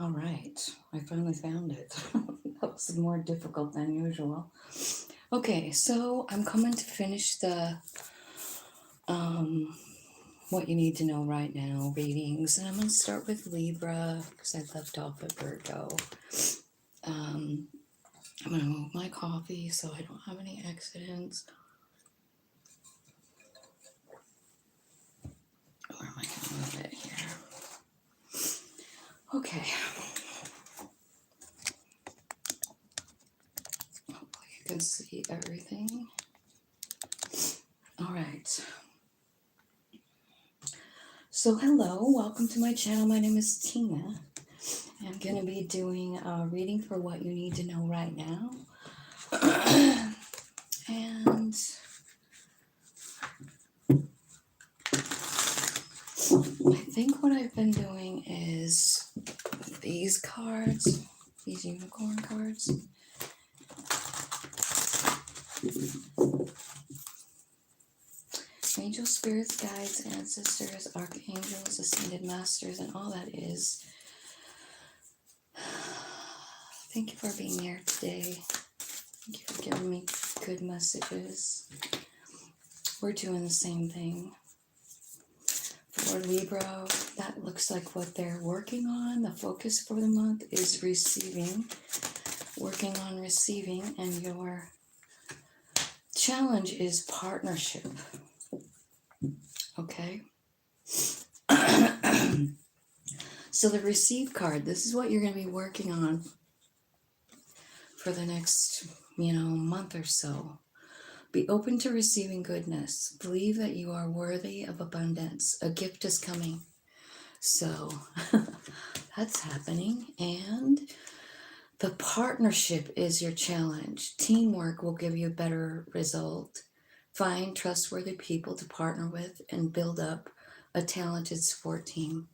All right, I finally found it. That was more difficult than usual. Okay, so I'm coming to finish the what you need to know right now readings, and I'm going to start with Libra because I left off at Virgo. I'm going to move my coffee so I don't have any accidents. Where am I going to move it here? Okay. Hopefully you can see everything. All right. So hello, welcome to my channel. My name is Tina. I'm going to be doing a reading for what you need to know right now. And I think what I've been doing is these cards, these unicorn cards. Angels, spirits, guides, ancestors, archangels, ascended masters, and all that is. Thank you for being here today. Thank you for giving me good messages. We're doing the same thing. For Libra, that looks like what they're working on. The focus for the month is receiving, working on receiving, and your challenge is partnership. Okay? So the receive card, this is what you're going to be working on for the next, month or so. Be open to receiving goodness. Believe that you are worthy of abundance. A gift is coming. So that's happening. And the partnership is your challenge. Teamwork will give you a better result. Find trustworthy people to partner with and build up a talented support team.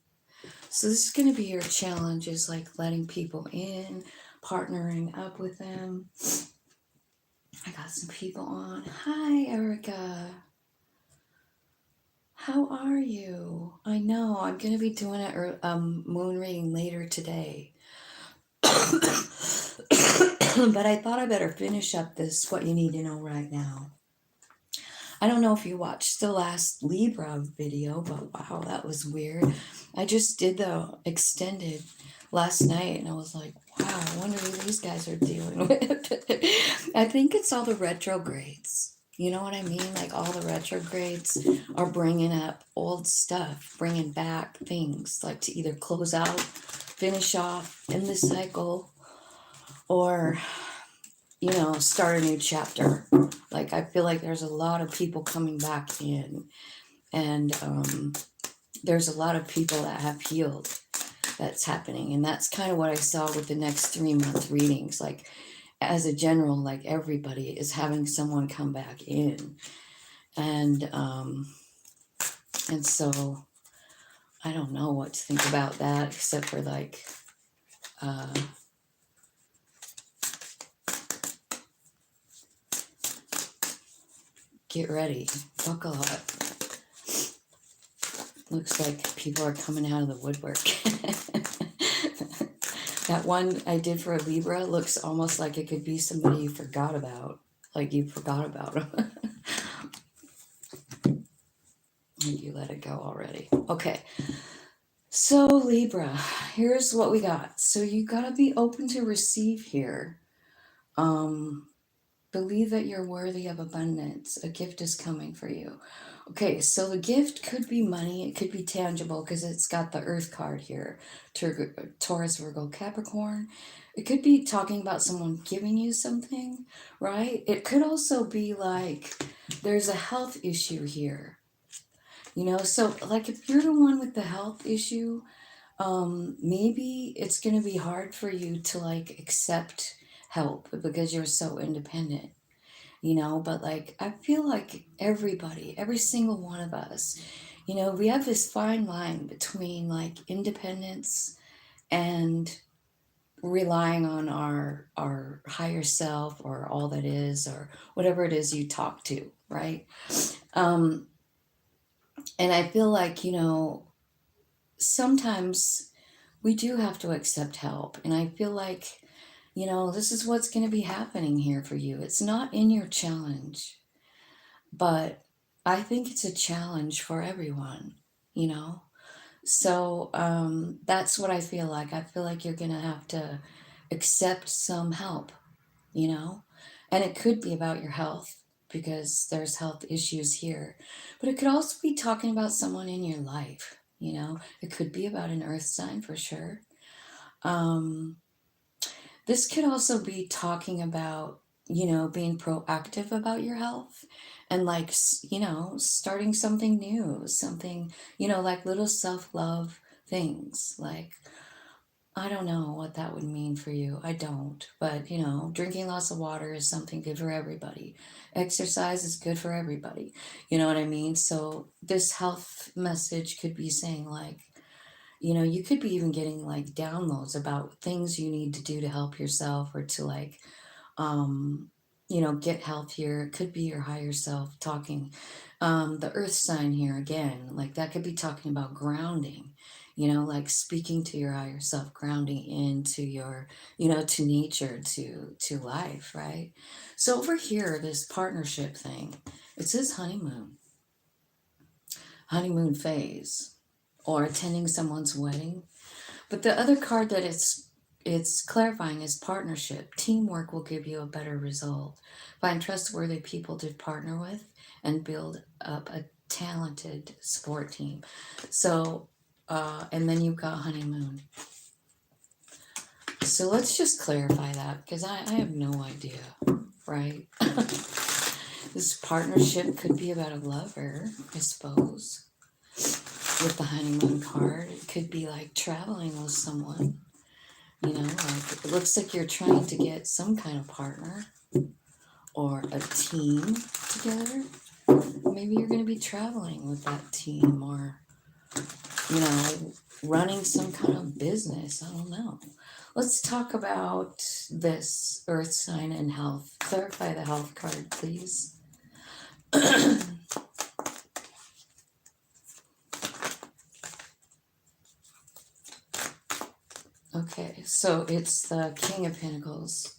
So this is going to be your challenge, is like letting people in, partnering up with them. I got some people on. Hi, Erica. How are you? I know I'm going to be doing a moon reading later today. But I thought I better finish up this what you need to know right now. I don't know if you watched the last Libra video, but wow, that was weird. I just did the extended last night and I was like, wow, I wonder who these guys are dealing with. I think it's all the retrogrades. You know what I mean? Like all the retrogrades are bringing up old stuff, bringing back things like to either close out, finish off in this cycle, or start a new chapter. Like I feel like there's a lot of people coming back in, and there's a lot of people that have healed. That's happening, and that's kind of what I saw with the next 3-month readings. Like as a general, like everybody is having someone come back in, and so I don't know what to think about that, except for like get ready, buckle up. Looks like people are coming out of the woodwork. That one I did for a Libra looks almost like it could be somebody you forgot about. Like you forgot about them. And you let it go already. Okay. So Libra, here's what we got. So you got to be open to receive here. Believe that you're worthy of abundance. A gift is coming for you. Okay, so the gift could be money. It could be tangible because it's got the Earth card here. Taurus, Virgo, Capricorn. It could be talking about someone giving you something, right? It could also be like there's a health issue here. So like if you're the one with the health issue, maybe it's going to be hard for you to like accept help because you're so independent, but like I feel like everybody, every single one of us, we have this fine line between like independence and relying on our higher self or all that is or whatever it is you talk to, right? And I feel like sometimes we do have to accept help. And I feel like, this is what's going to be happening here for you. It's not in your challenge, but I think it's a challenge for everyone, you know? So that's what I feel like. I feel like you're going to have to accept some help, you know? And it could be about your health because there's health issues here. But it could also be talking about someone in your life, you know? It could be about an earth sign for sure. Um, this could also be talking about, being proactive about your health and like, starting something new, something, like little self love things. Like, I don't know what that would mean for you. I don't. But, drinking lots of water is something good for everybody. Exercise is good for everybody. You know what I mean? So, this health message could be saying, like, you could be even getting like downloads about things you need to do to help yourself or to like, um, get healthier. It could be your higher self talking. The earth sign here again, like that could be talking about grounding, like speaking to your higher self, grounding into your, to nature, to life, right? So over here, this partnership thing, it says honeymoon phase, or attending someone's wedding. But the other card that it's clarifying is partnership. Teamwork will give you a better result. Find trustworthy people to partner with and build up a talented support team. So, and then you've got honeymoon. So let's just clarify that because I have no idea, right? This partnership could be about a lover, I suppose. With the honeymoon card, it could be like traveling with someone. Like it looks like you're trying to get some kind of partner or a team together. Maybe you're going to be traveling with that team or, running some kind of business. I don't know. Let's talk about this earth sign and health. Clarify the health card, please. Okay, so it's the King of Pentacles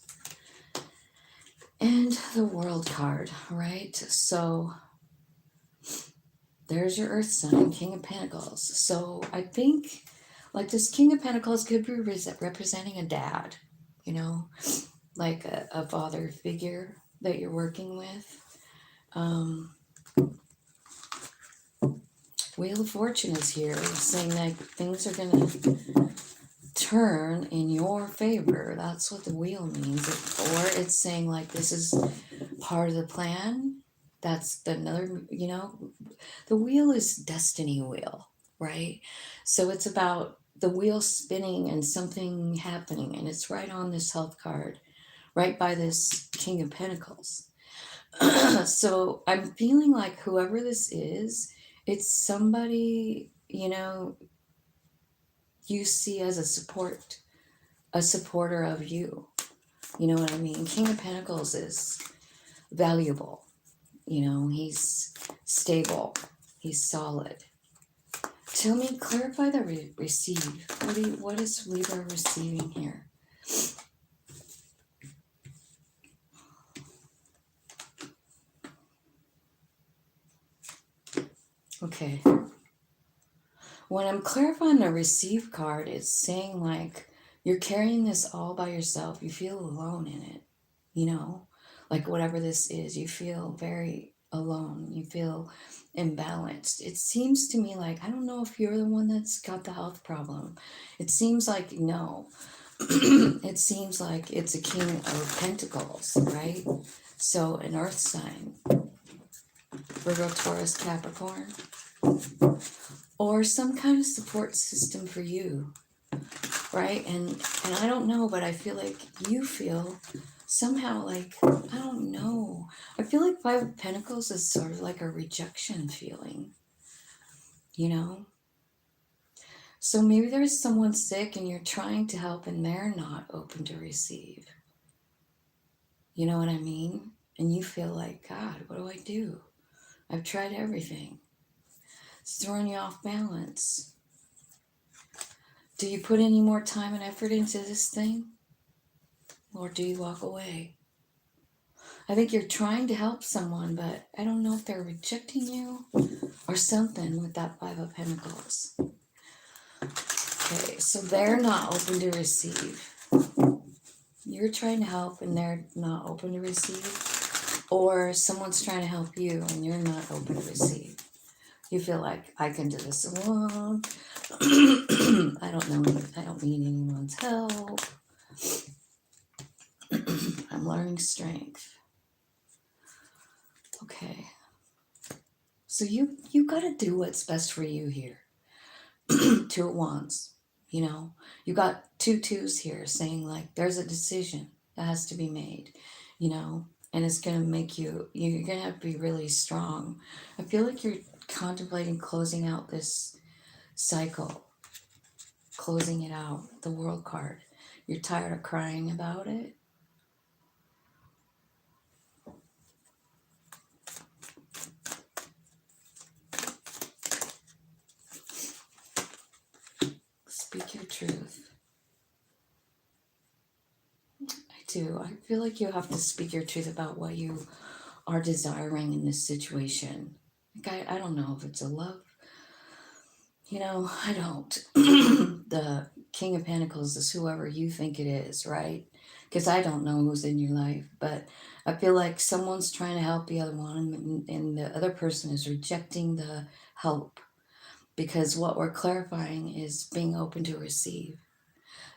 and the World card, right? So there's your earth sign, King of Pentacles. So I think like this King of Pentacles could be representing a dad, like a father figure that you're working with. Wheel of Fortune is here saying that things are going to turn in your favor. That's what the wheel means. Or it's saying like this is part of the plan. That's another, the wheel is destiny wheel, right? So it's about the wheel spinning and something happening, and it's right on this health card, right by this King of Pentacles. So I'm feeling like whoever this is, it's somebody, you see as a supporter of you. You know what I mean? King of Pentacles is valuable. He's stable. He's solid. Tell me, clarify the receive. What is Libra receiving here? Okay. When I'm clarifying the receive card, it's saying like you're carrying this all by yourself. You feel alone in it, like whatever this is, you feel very alone. You feel imbalanced. It seems to me like, I don't know if you're the one that's got the health problem. It seems like no. It seems like it's a King of Pentacles, right? So an earth sign, Virgo, Taurus, Capricorn, or some kind of support system for you, right? And I don't know, but I feel like you feel somehow like, I don't know. I feel like Five of Pentacles is sort of like a rejection feeling, So maybe there's someone sick and you're trying to help and they're not open to receive. You know what I mean? And you feel like, God, what do I do? I've tried everything. It's throwing you off balance. Do you put any more time and effort into this thing? Or do you walk away? I think you're trying to help someone, but I don't know if they're rejecting you or something with that Five of Pentacles. Okay, so they're not open to receive. You're trying to help and they're not open to receive. Or someone's trying to help you and you're not open to receive. You feel like, I can do this alone. I don't know. I don't need anyone's help. I'm learning strength. Okay. So you got to do what's best for you here. Two at once. You know, you got two twos here saying like there's a decision that has to be made, you know, and it's going to make you're going to have to be really strong. I feel like you're contemplating closing out this cycle, closing it out, the World card. You're tired of crying about it. Speak your truth. I do. I feel like you have to speak your truth about what you are desiring in this situation. Like I don't know if it's a love. You know, I don't. The King of Pentacles is whoever you think it is, right? Because I don't know who's in your life, but I feel like someone's trying to help the other one, and the other person is rejecting the help. Because what we're clarifying is being open to receive.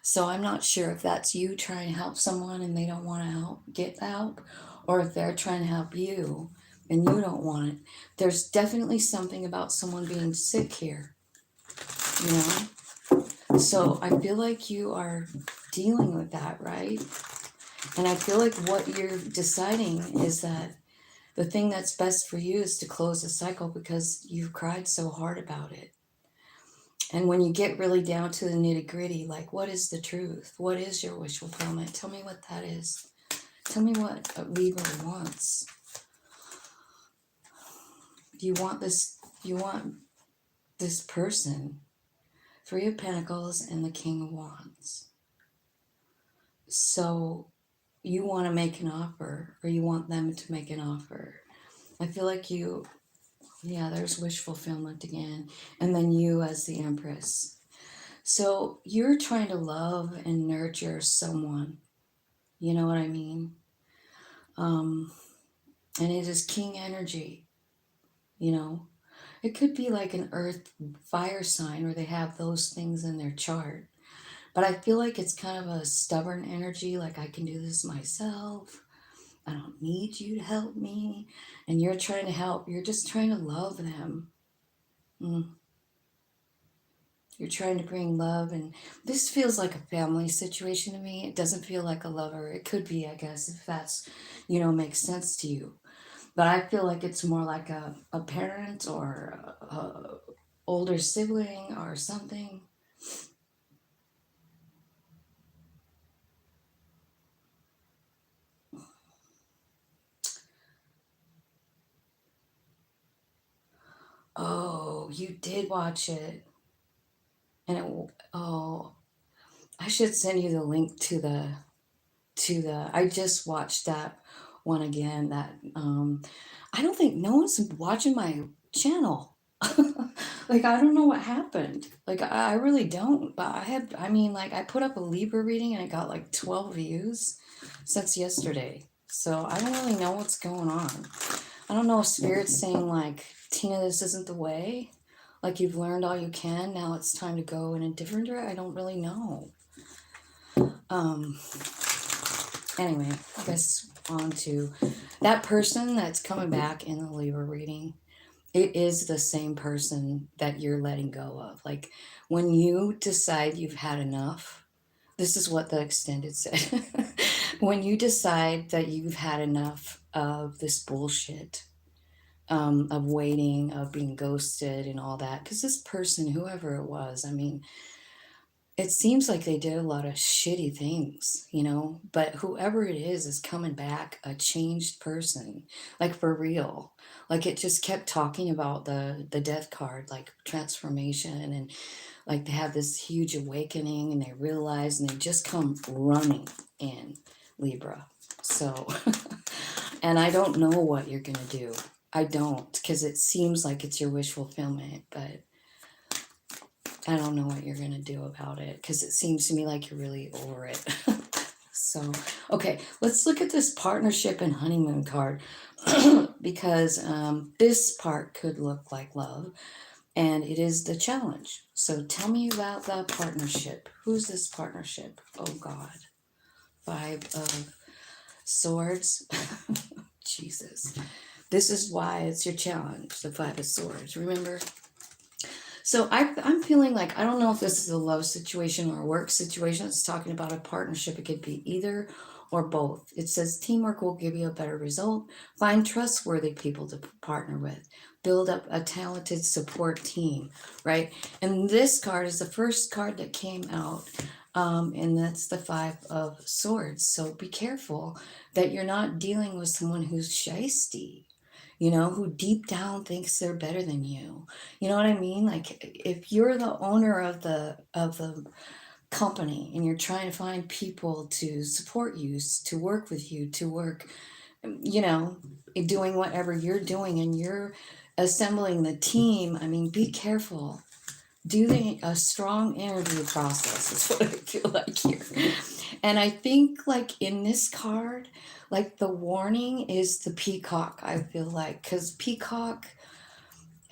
So I'm not sure if that's you trying to help someone and they don't want to get help, or if they're trying to help you and you don't want it. There's definitely something about someone being sick here, you know? So I feel like you are dealing with that, right? And I feel like what you're deciding is that the thing that's best for you is to close the cycle because you've cried so hard about it. And when you get really down to the nitty gritty, like, what is the truth? What is your wish fulfillment? Tell me what that is. Tell me what a Libra wants. You want this person. Three of Pentacles and the King of Wands. So you want to make an offer, or you want them to make an offer. I feel like there's wish fulfillment again. And then you as the Empress. So you're trying to love and nurture someone. You know what I mean? And it is King energy, you know? It could be like an earth fire sign where they have those things in their chart. But I feel like it's kind of a stubborn energy, like I can do this myself. I don't need you to help me. And you're trying to help. You're just trying to love them. You're trying to bring love. And this feels like a family situation to me. It doesn't feel like a lover. It could be, I guess, if that's, makes sense to you. But I feel like it's more like a parent or a older sibling or something. Oh, you did watch it. And I should send you the link to I just watched that one again. That I don't think no one's watching my channel. Like I don't know what happened. Like I really don't. But I put up a Libra reading and it got like 12 views since yesterday. So I don't really know what's going on. I don't know if Spirit's saying like, Tina, this isn't the way. Like you've learned all you can. Now it's time to go in a different direction. I don't really know. Anyway, I guess on to that person that's coming back in the Libra reading. It is the same person that you're letting go of. Like when you decide you've had enough, this is what the extended said. When you decide that you've had enough of this bullshit, of waiting, of being ghosted and all that, because this person, whoever it was, it seems like they did a lot of shitty things, you know, but whoever it is coming back a changed person, like for real. Like it just kept talking about the death card, like transformation, and like they have this huge awakening and they realize and they just come running in Libra. So, and I don't know what you're going to do. I don't, because it seems like it's your wish fulfillment, but I don't know what you're going to do about it because it seems to me like you're really over it. So, okay, let's look at this partnership and honeymoon card because this part could look like love and it is the challenge. So, tell me about the partnership. Who's this partnership? Oh, God. Five of Swords. Jesus. This is why it's your challenge, the Five of Swords. Remember? So I'm feeling like, I don't know if this is a love situation or a work situation. It's talking about a partnership. It could be either or both. It says teamwork will give you a better result. Find trustworthy people to partner with. Build up a talented support team, right? And this card is the first card that came out. And that's the Five of Swords. So be careful that you're not dealing with someone who's shisty, you know, who deep down thinks they're better than you. You know what I mean? Like if you're the owner of the company and you're trying to find people to support you, to work with you, to work, you know, doing whatever you're doing and you're assembling the team, I mean, be careful. Do a strong interview process is what I feel like here. And I think like in this card, like the warning is the peacock, I feel like, because peacock,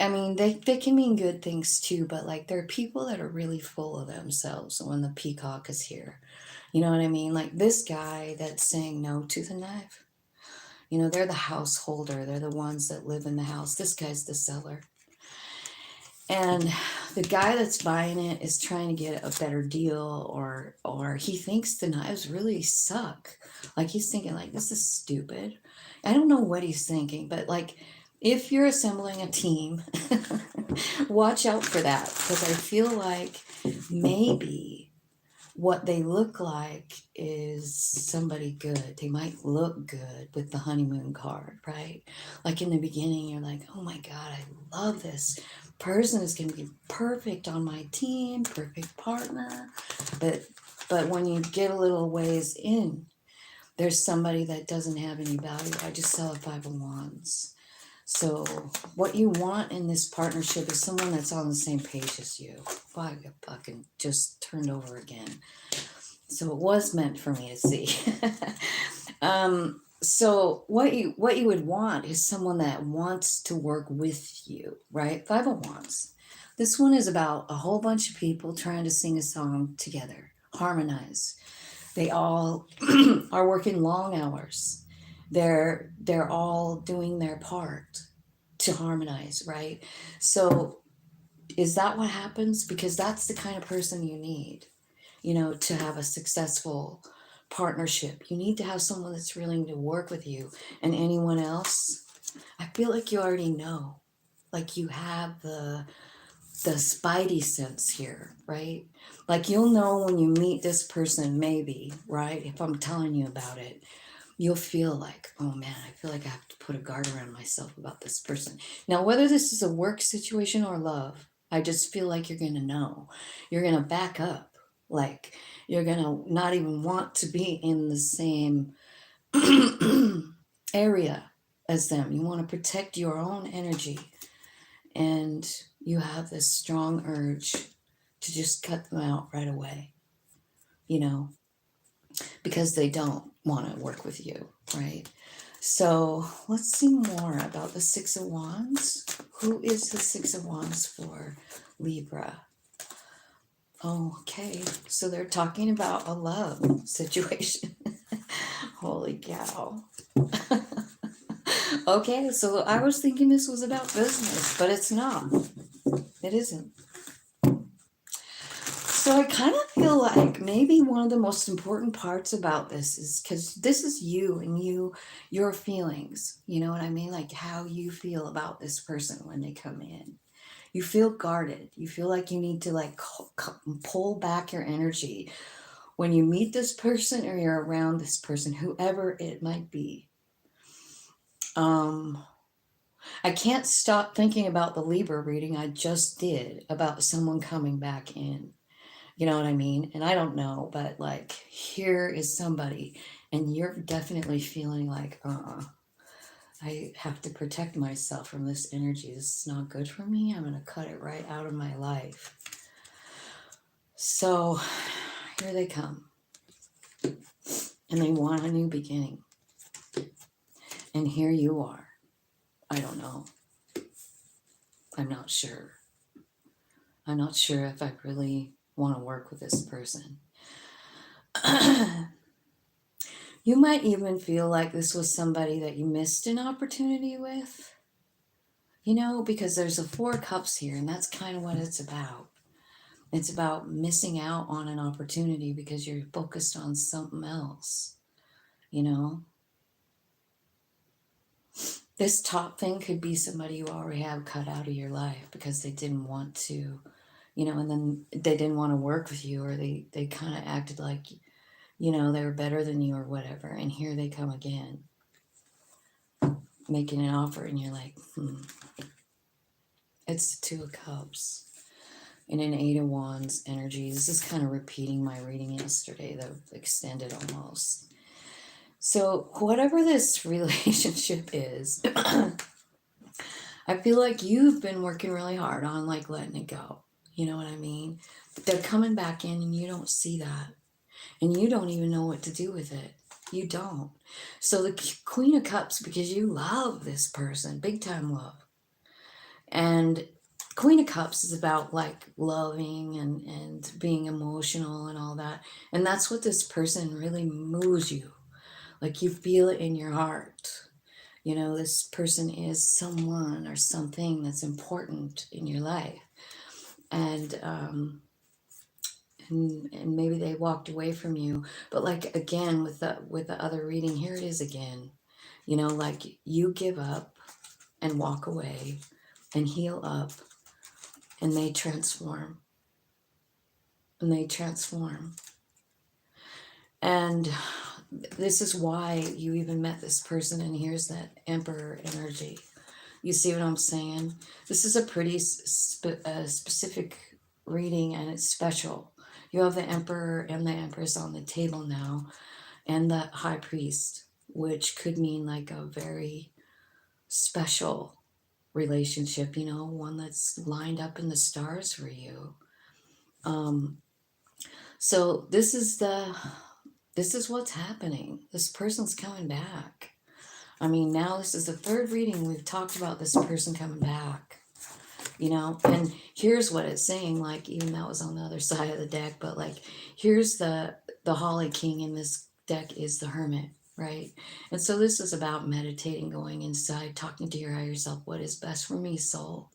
I mean, they can mean good things too, but like there are people that are really full of themselves when the peacock is here. You know what I mean? Like this guy that's saying no to the knife. You know, they're the householder. They're the ones that live in the house. This guy's the seller. And the guy that's buying it is trying to get a better deal, or he thinks the knives really suck. Like he's thinking like, this is stupid. I don't know what he's thinking, but like if you're assembling a team, watch out for that, because I feel like maybe what they look like is somebody good. They might look good with the honeymoon card, right? Like in the beginning, you're like, oh my God, I love this person is going to be perfect on my team, perfect partner. But when you get a little ways in, there's somebody that doesn't have any value. I just saw a Five of Wands. So what you want in this partnership is someone that's on the same page as you. Well, I got fucking just turned over again. So it was meant for me to see. So what you would want is someone that wants to work with you, right? Five of Wands. This one is about a whole bunch of people trying to sing a song together, harmonize. They all are working long hours. They're all doing their part to harmonize, right? So is that what happens? Because that's the kind of person you need, you know, to have a successful partnership. You need to have someone that's willing to work with you. And anyone else, I feel like you already know. Like you have the spidey sense here, right? Like you'll know when you meet this person, maybe, right? If I'm telling you about it, you'll feel like, oh man, I feel like I have to put a guard around myself about this person. Now, whether this is a work situation or love, I just feel like you're going to know. You're going to back up. Like you're going to not even want to be in the same area as them. You want to protect your own energy. And you have this strong urge to just cut them out right away, you know, because they don't want to work with you, right? So let's see more about the Six of Wands. Who is the Six of Wands for Libra? Okay, so they're talking about a love situation. Holy cow. Okay, so I was thinking this was about business, but it's not. It isn't. So I kind of feel like maybe one of the most important parts about this is because this is you and your feelings. You know what I mean? Like how you feel about this person when they come in. You feel guarded. You feel like you need to like pull back your energy. When you meet this person or you're around this person, whoever it might be, I can't stop thinking about the Libra reading I just did about someone coming back in. You know what I mean? And I don't know, but like, here is somebody, and you're definitely feeling like, I have to protect myself from this energy. This is not good for me. I'm going to cut it right out of my life. So here they come. And they want a new beginning. And here you are. I don't know. I'm not sure. I'm not sure if I really want to work with this person. You might even feel like this was somebody that you missed an opportunity with. You know, because there's a 4 cups here, and that's kind of what it's about. It's about missing out on an opportunity because you're focused on something else, you know? This top thing could be somebody you already have cut out of your life because they didn't want to, you know, and then they didn't want to work with you, or they kind of acted like, you know, they were better than you or whatever. And here they come again, making an offer, and you're like, It's the 2 of Cups. In an 8 of Wands energy. This is kind of repeating my reading yesterday, though extended almost. So whatever this relationship is, I feel like you've been working really hard on like letting it go. You know what I mean? But they're coming back in and you don't see that. And you don't even know what to do with it. You don't. So the Queen of Cups, because you love this person, big time love. And Queen of Cups is about like loving and being emotional and all that. And that's what this person really moves you. Like you feel it in your heart. You know, this person is someone or something that's important in your life. And maybe they walked away from you. But like again with the other reading, here it is again. You know, like you give up and walk away and heal up. And they transform. And they transform. And this is why you even met this person. And here's that Emperor energy. You see what I'm saying? This is a pretty specific reading, and it's special. You have the Emperor and the Empress on the table now, and the High Priest, which could mean like a very special relationship, you know, one that's lined up in the stars for you. So this is what's happening. This person's coming back. I mean, now this is the 3rd reading we've talked about this person coming back, you know, and here's what it's saying, like, even that was on the other side of the deck, but like, here's the Holly King in this deck is the Hermit, right? And so this is about meditating, going inside, talking to your higher self. What is best for me, soul?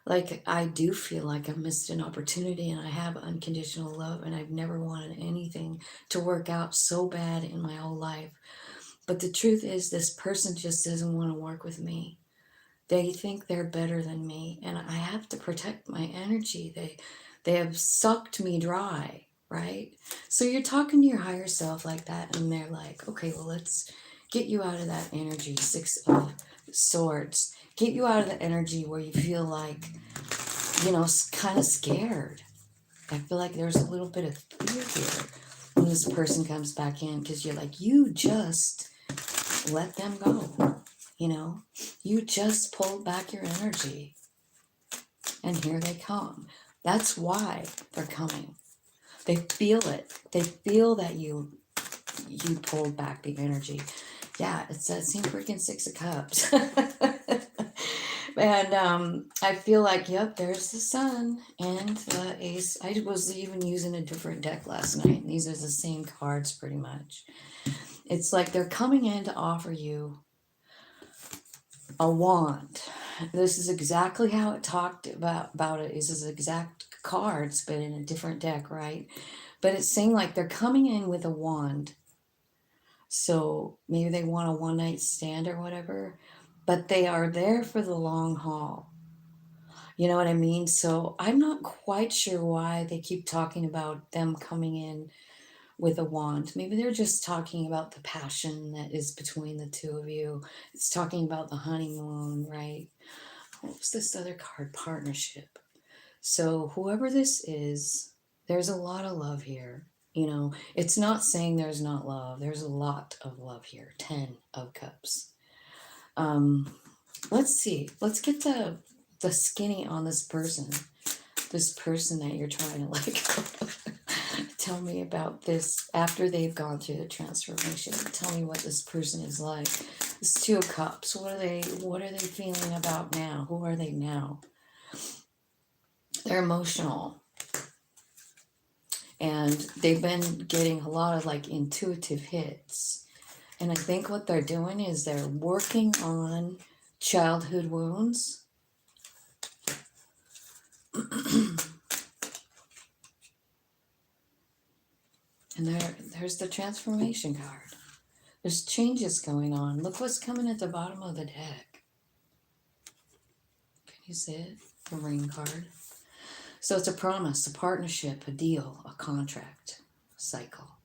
Like, I do feel like I've missed an opportunity, and I have unconditional love, and I've never wanted anything to work out so bad in my whole life. But the truth is, this person just doesn't want to work with me. They think they're better than me, and I have to protect my energy. They have sucked me dry, right? So you're talking to your higher self like that, and they're like, okay, well, let's get you out of that energy. 6 of Swords. Get you out of the energy where you feel like, you know, kind of scared. I feel like there's a little bit of fear here when this person comes back in, because you're like, you just let them go. You know, you just pulled back your energy, and here they come. That's why they're coming. They feel it. They feel that you pulled back the energy. Yeah, it's that same freaking 6 of Cups. And I feel like, yep, there's the Sun and the Ace. I was even using a different deck last night, and these are the same cards pretty much. It's like they're coming in to offer you a wand. This is exactly how it talked about it. This is exact cards, but in a different deck, right? But it's saying like they're coming in with a wand. So maybe they want a one-night stand or whatever, but they are there for the long haul. You know what I mean? So I'm not quite sure why they keep talking about them coming in with a wand. Maybe they're just talking about the passion that is between the two of you. It's talking about the honeymoon, right? What was this other card? Partnership. So whoever this is, there's a lot of love here. You know, it's not saying there's not love. There's a lot of love here. 10 of Cups. Um, let's see. Let's get the skinny on this person. This person that you're trying to like. Tell me about this after they've gone through the transformation. Tell me what this person is like. This 2 of Cups. What are they feeling about now? Who are they now? They're emotional. And they've been getting a lot of like intuitive hits. And I think what they're doing is they're working on childhood wounds. And there's the transformation card. There's changes going on. Look what's coming at the bottom of the deck. Can you see it? The ring card. So it's a promise, a partnership, a deal, a contract, a cycle.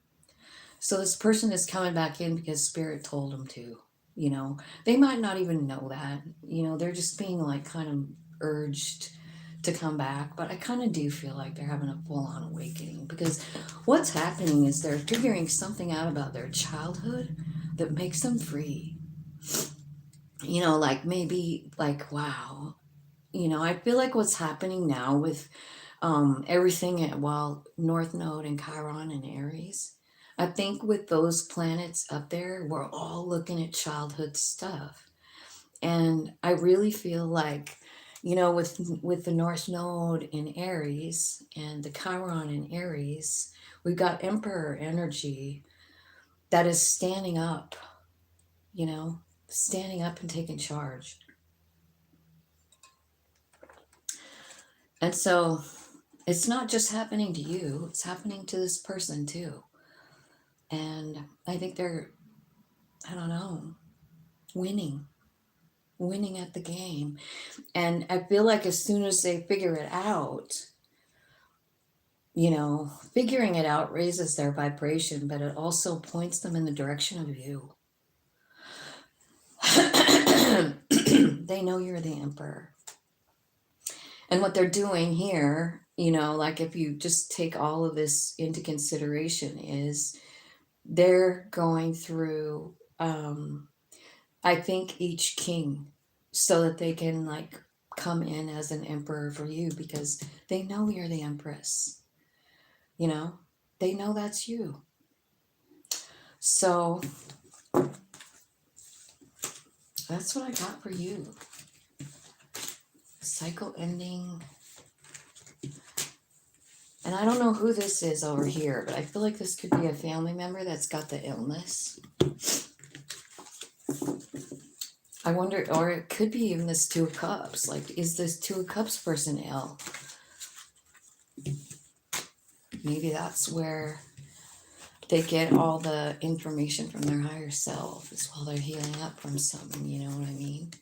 So this person is coming back in because Spirit told them to. You know, they might not even know that. You know, they're just being like kind of urged to come back. But I kind of do feel like they're having a full-on awakening, because what's happening is they're figuring something out about their childhood that makes them free. You know, like maybe like, wow. You know, I feel like what's happening now with everything at, well, North Node and Chiron and Aries, I think with those planets up there, we're all looking at childhood stuff. And I really feel like, you know, with the North Node in Aries and the Chiron in Aries, we've got Emperor energy that is standing up, you know, standing up and taking charge. And so it's not just happening to you, it's happening to this person too. And I think they're, I don't know, winning at the game. And I feel like as soon as they figure it out, you know, figuring it out raises their vibration, but it also points them in the direction of you. They know you're the Emperor. And what they're doing here, you know, like if you just take all of this into consideration, is they're going through, I think, each king, so that they can like come in as an emperor for you, because they know you're the Empress. You know, they know that's you. So that's what I got for you. Cycle ending. And I don't know who this is over here, but I feel like this could be a family member that's got the illness. I wonder, or it could be even this 2 of Cups. Like, is this 2 of Cups person ill? Maybe that's where they get all the information from their higher self, is while they're healing up from something, you know what I mean?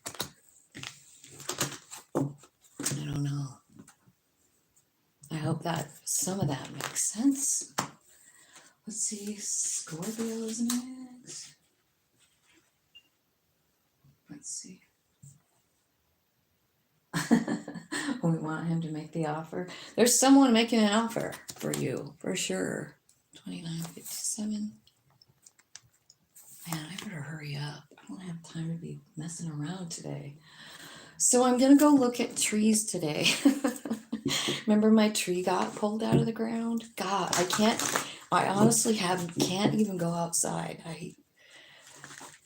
I don't know. I hope that some of that makes sense. Let's see, Scorpio is next. Let's see. We want him to make the offer. There's someone making an offer for you, for sure. 2957. Man, I better hurry up. I don't have time to be messing around today. So I'm going to go look at trees today. Remember my tree got pulled out of the ground? God, I honestly can't even go outside.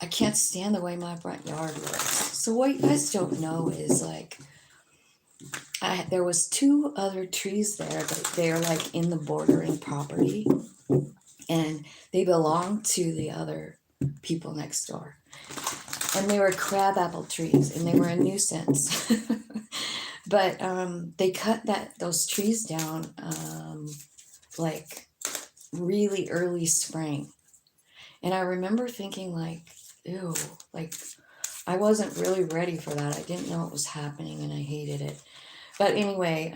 I can't stand the way my front yard looks. So what you guys don't know is like, there was 2 other trees there, but they're like in the bordering property, and they belong to the other people next door. And they were crabapple trees, and they were a nuisance. But they cut those trees down like really early spring. And I remember thinking like, ew, like I wasn't really ready for that. I didn't know it was happening and I hated it. But anyway,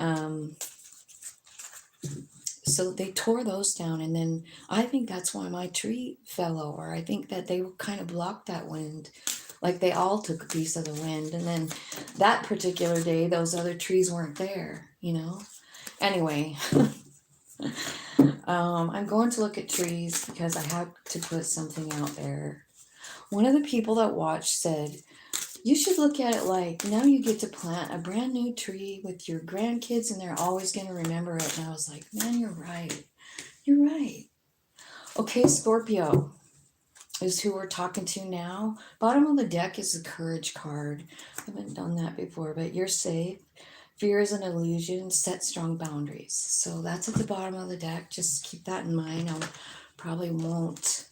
so they tore those down, and then I think that's why my tree fell over. I think that they kind of blocked that wind. Like they all took a piece of the wind, and then that particular day, those other trees weren't there, you know? Anyway, I'm going to look at trees because I have to put something out there. One of the people that watched said, you should look at it like now you get to plant a brand new tree with your grandkids and they're always going to remember it. And I was like, man, you're right. You're right. Okay, Scorpio is who we're talking to now. Bottom of the deck is the Courage card. I haven't done that before, but you're safe. Fear is an illusion. Set strong boundaries. So that's at the bottom of the deck. Just keep that in mind. I probably won't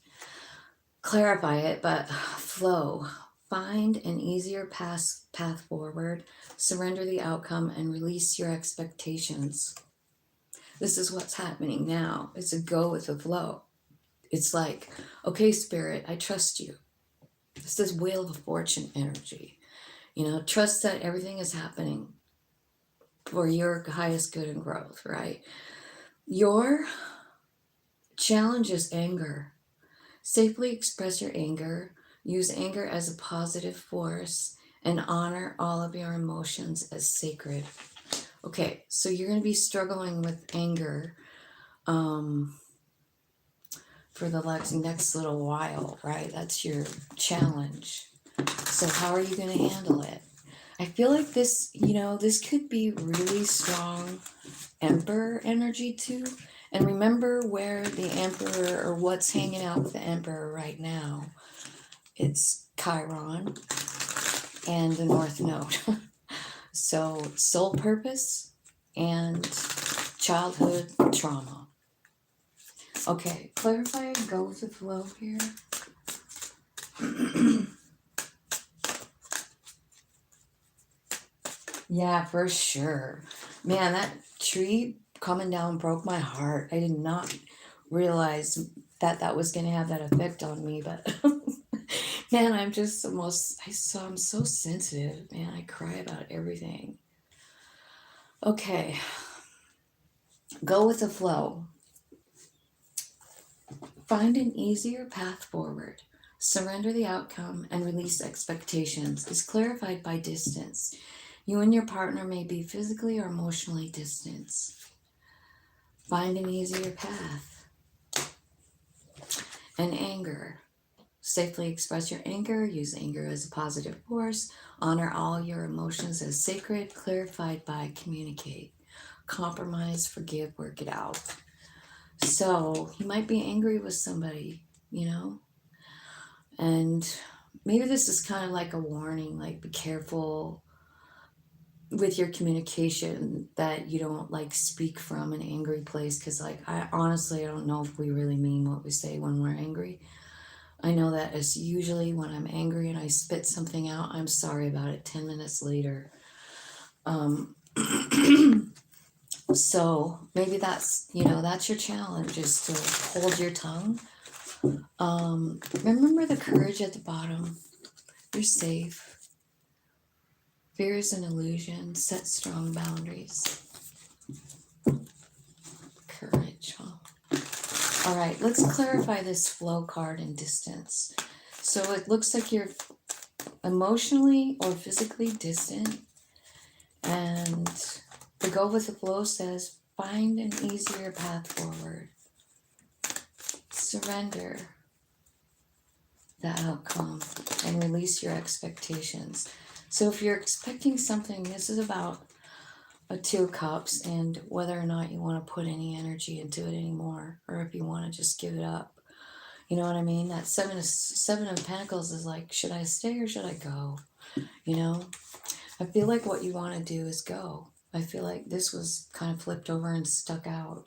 clarify it, but flow. Find an easier path forward. Surrender the outcome and release your expectations. This is what's happening now. It's a go with the flow. It's like, okay, Spirit, I trust you. This is Wheel of Fortune energy. You know, trust that everything is happening for your highest good and growth, right? Your challenge is anger. Safely express your anger. Use anger as a positive force and honor all of your emotions as sacred. Okay, so you're going to be struggling with anger for the next little while, right? That's your challenge. So how are you going to handle it? I feel like this, you know, this could be really strong Emperor energy too. And remember where the Emperor, or what's hanging out with the Emperor right now. It's Chiron and the North Node. So soul purpose and childhood trauma. Okay, clarify and go with the flow here. Yeah, for sure. Man, that tree coming down broke my heart. I did not realize that that was going to have that effect on me, but man, I'm just I'm so sensitive. Man, I cry about everything. Okay, go with the flow. Find an easier path forward. Surrender the outcome and release expectations is clarified by distance. You and your partner may be physically or emotionally distant. Find an easier path. And anger. Safely express your anger. Use anger as a positive force. Honor all your emotions as sacred. Clarified by communicate. Compromise, forgive, work it out. So you might be angry with somebody, you know? And maybe this is kind of like a warning, like be careful with your communication that you don't like speak from an angry place, because like I don't know if we really mean what we say when we're angry. I know that it's usually when I'm angry and I spit something out, I'm sorry about it 10 minutes later. So maybe that's, you know, that's your challenge, is to hold your tongue. Remember the courage at the bottom. You're safe. Fear is an illusion. Set strong boundaries. Courage, huh? All right, let's clarify this flow card and distance. So it looks like you're emotionally or physically distant. And the go with the flow says, find an easier path forward. Surrender the outcome and release your expectations. So if you're expecting something, this is about a 2 of cups and whether or not you want to put any energy into it anymore, or if you want to just give it up. You know what I mean? That seven of pentacles is like, should I stay or should I go? You know, I feel like what you want to do is go. I feel like this was kind of flipped over and stuck out.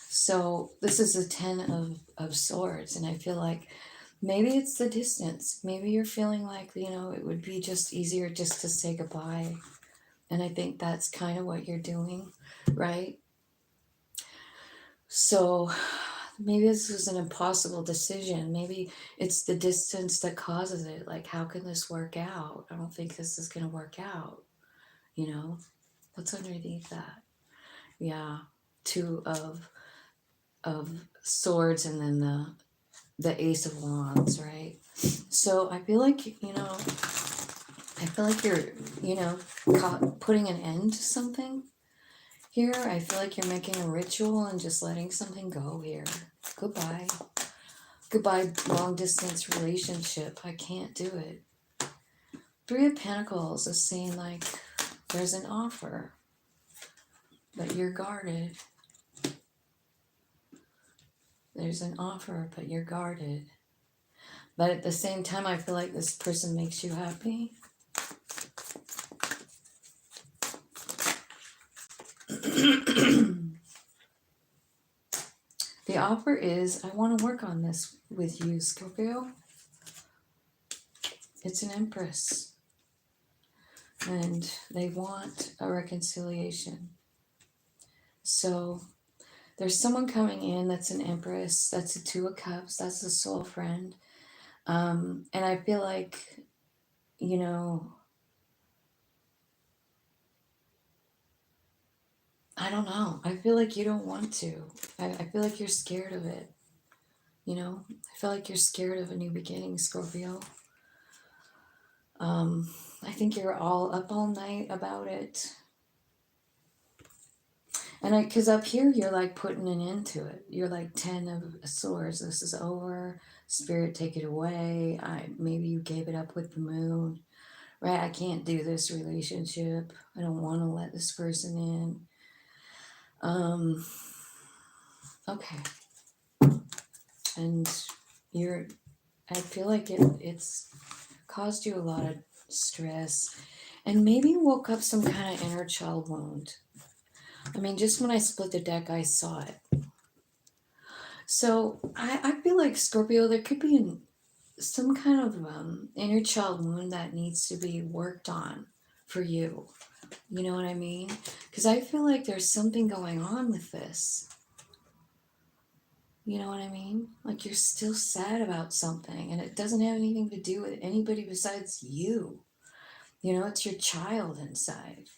So this is the 10 of swords, and I feel like maybe it's the distance. Maybe you're feeling like, you know, it would be just easier just to say goodbye. And I think that's kind of what you're doing, right? So maybe this was an impossible decision. Maybe it's the distance that causes it. Like, how can this work out? I don't think this is going to work out, you know? What's underneath that? Yeah, two of swords, and then the ace of wands, right? So I feel like, I feel like you're, putting an end to something here. I feel like you're making a ritual and just letting something go here. Goodbye. Goodbye, long distance relationship. I can't do it. Three of Pentacles is saying like there's an offer, but you're guarded. There's an offer, but you're guarded. But at the same time, I feel like this person makes you happy. The offer is, I want to work on this with you, Scorpio. It's an Empress. And they want a reconciliation. So there's someone coming in that's an Empress. That's a Two of Cups. That's a soul friend. And I feel like, I don't know. I feel like you don't want to. I feel like you're scared of it. I feel like you're scared of a new beginning, Scorpio. I think you're all up all night about it. And because up here, you're like putting an end to it. You're like 10 of Swords. This is over. Spirit, take it away. Maybe you gave it up with the moon. Right? I can't do this relationship. I don't want to let this person in. Okay. And I feel like it's caused you a lot of stress, and maybe woke up some kind of inner child wound. I mean, just when I split the deck, I saw it. So I feel like, Scorpio, there could be some kind of inner child wound that needs to be worked on for you. You know what I mean? Because I feel like there's something going on with this. You know what I mean? Like you're still sad about something, and it doesn't have anything to do with anybody besides you. It's your child inside.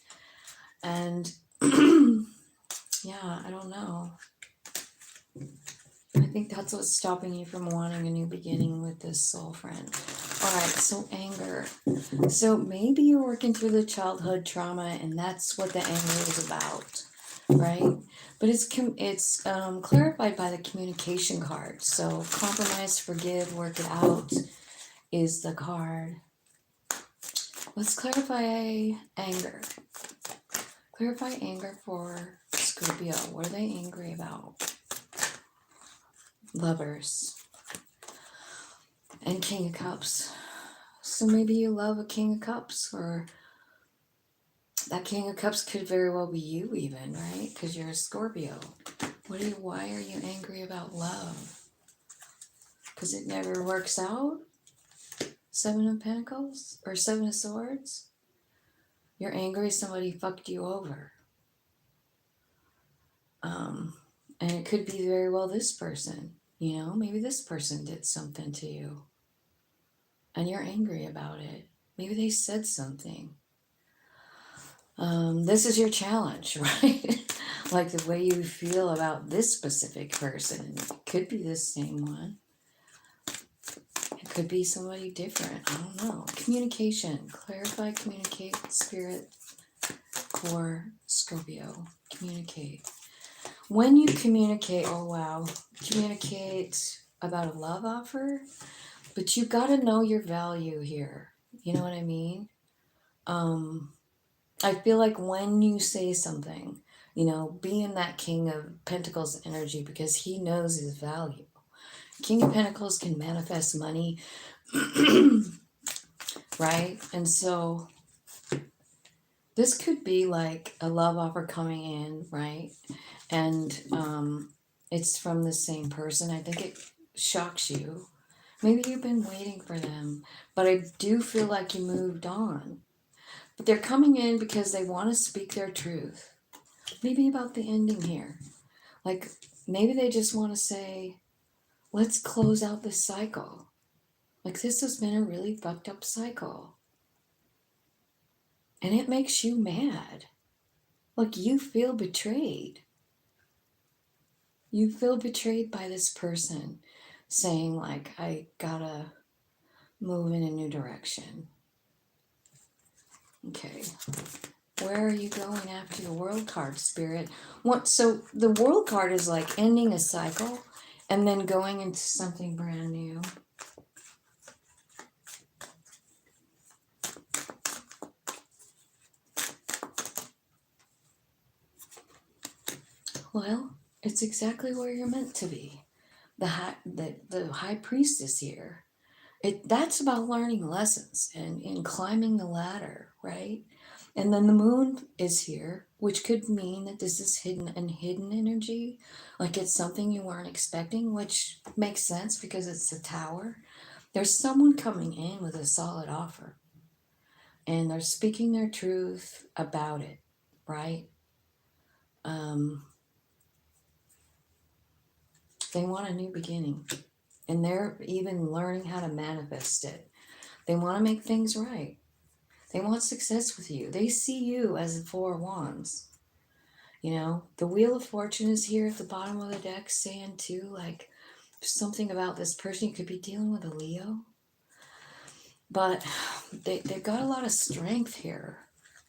And yeah, I don't know. I think that's what's stopping you from wanting a new beginning with this soul friend. All right, so anger. So maybe you're working through the childhood trauma, and that's what the anger is about, right? But it's clarified by the communication card. So compromise, forgive, work it out is the card. Let's clarify anger. Clarify anger for Scorpio. What are they angry about? Lovers. And King of Cups. So maybe you love a King of Cups, or that King of Cups could very well be you even, right? Because you're a Scorpio. Why are you angry about love? Because it never works out? Seven of Pentacles? Or Seven of Swords? You're angry somebody fucked you over. And it could be very well this person. Maybe this person did something to you. And you're angry about it. Maybe they said something. This is your challenge, right? Like the way you feel about this specific person. It could be the same one. It could be somebody different. I don't know. Communication. Clarify, communicate, Spirit for Scorpio. Communicate. When you communicate, communicate about a love offer, but you got to know your value here. You know what I mean? I feel like when you say something, be in that King of Pentacles energy, because he knows his value. King of Pentacles can manifest money, right? And so this could be like a love offer coming in, right? And it's from the same person. I think it shocks you. Maybe you've been waiting for them, but I do feel like you moved on. But they're coming in because they want to speak their truth. Maybe about the ending here. Like, maybe they just want to say, let's close out this cycle. Like, this has been a really fucked up cycle. And it makes you mad. Like you feel betrayed. You feel betrayed by this person saying like, I gotta move in a new direction. Okay. Where are you going after your world card, Spirit? So the world card is like ending a cycle and then going into something brand new. Well, it's exactly where you're meant to be. The high priestess here. That's about learning lessons and climbing the ladder, right? And then the moon is here, which could mean that this is hidden energy, like it's something you weren't expecting, which makes sense because it's the tower. There's someone coming in with a solid offer, and they're speaking their truth about it, right? They want a new beginning, and they're even learning how to manifest it. They want to make things right. They want success with you. They see you as the Four of Wands. You know, the Wheel of Fortune is here at the bottom of the deck saying too, like something about this person. You could be dealing with a Leo. But they've got a lot of strength here.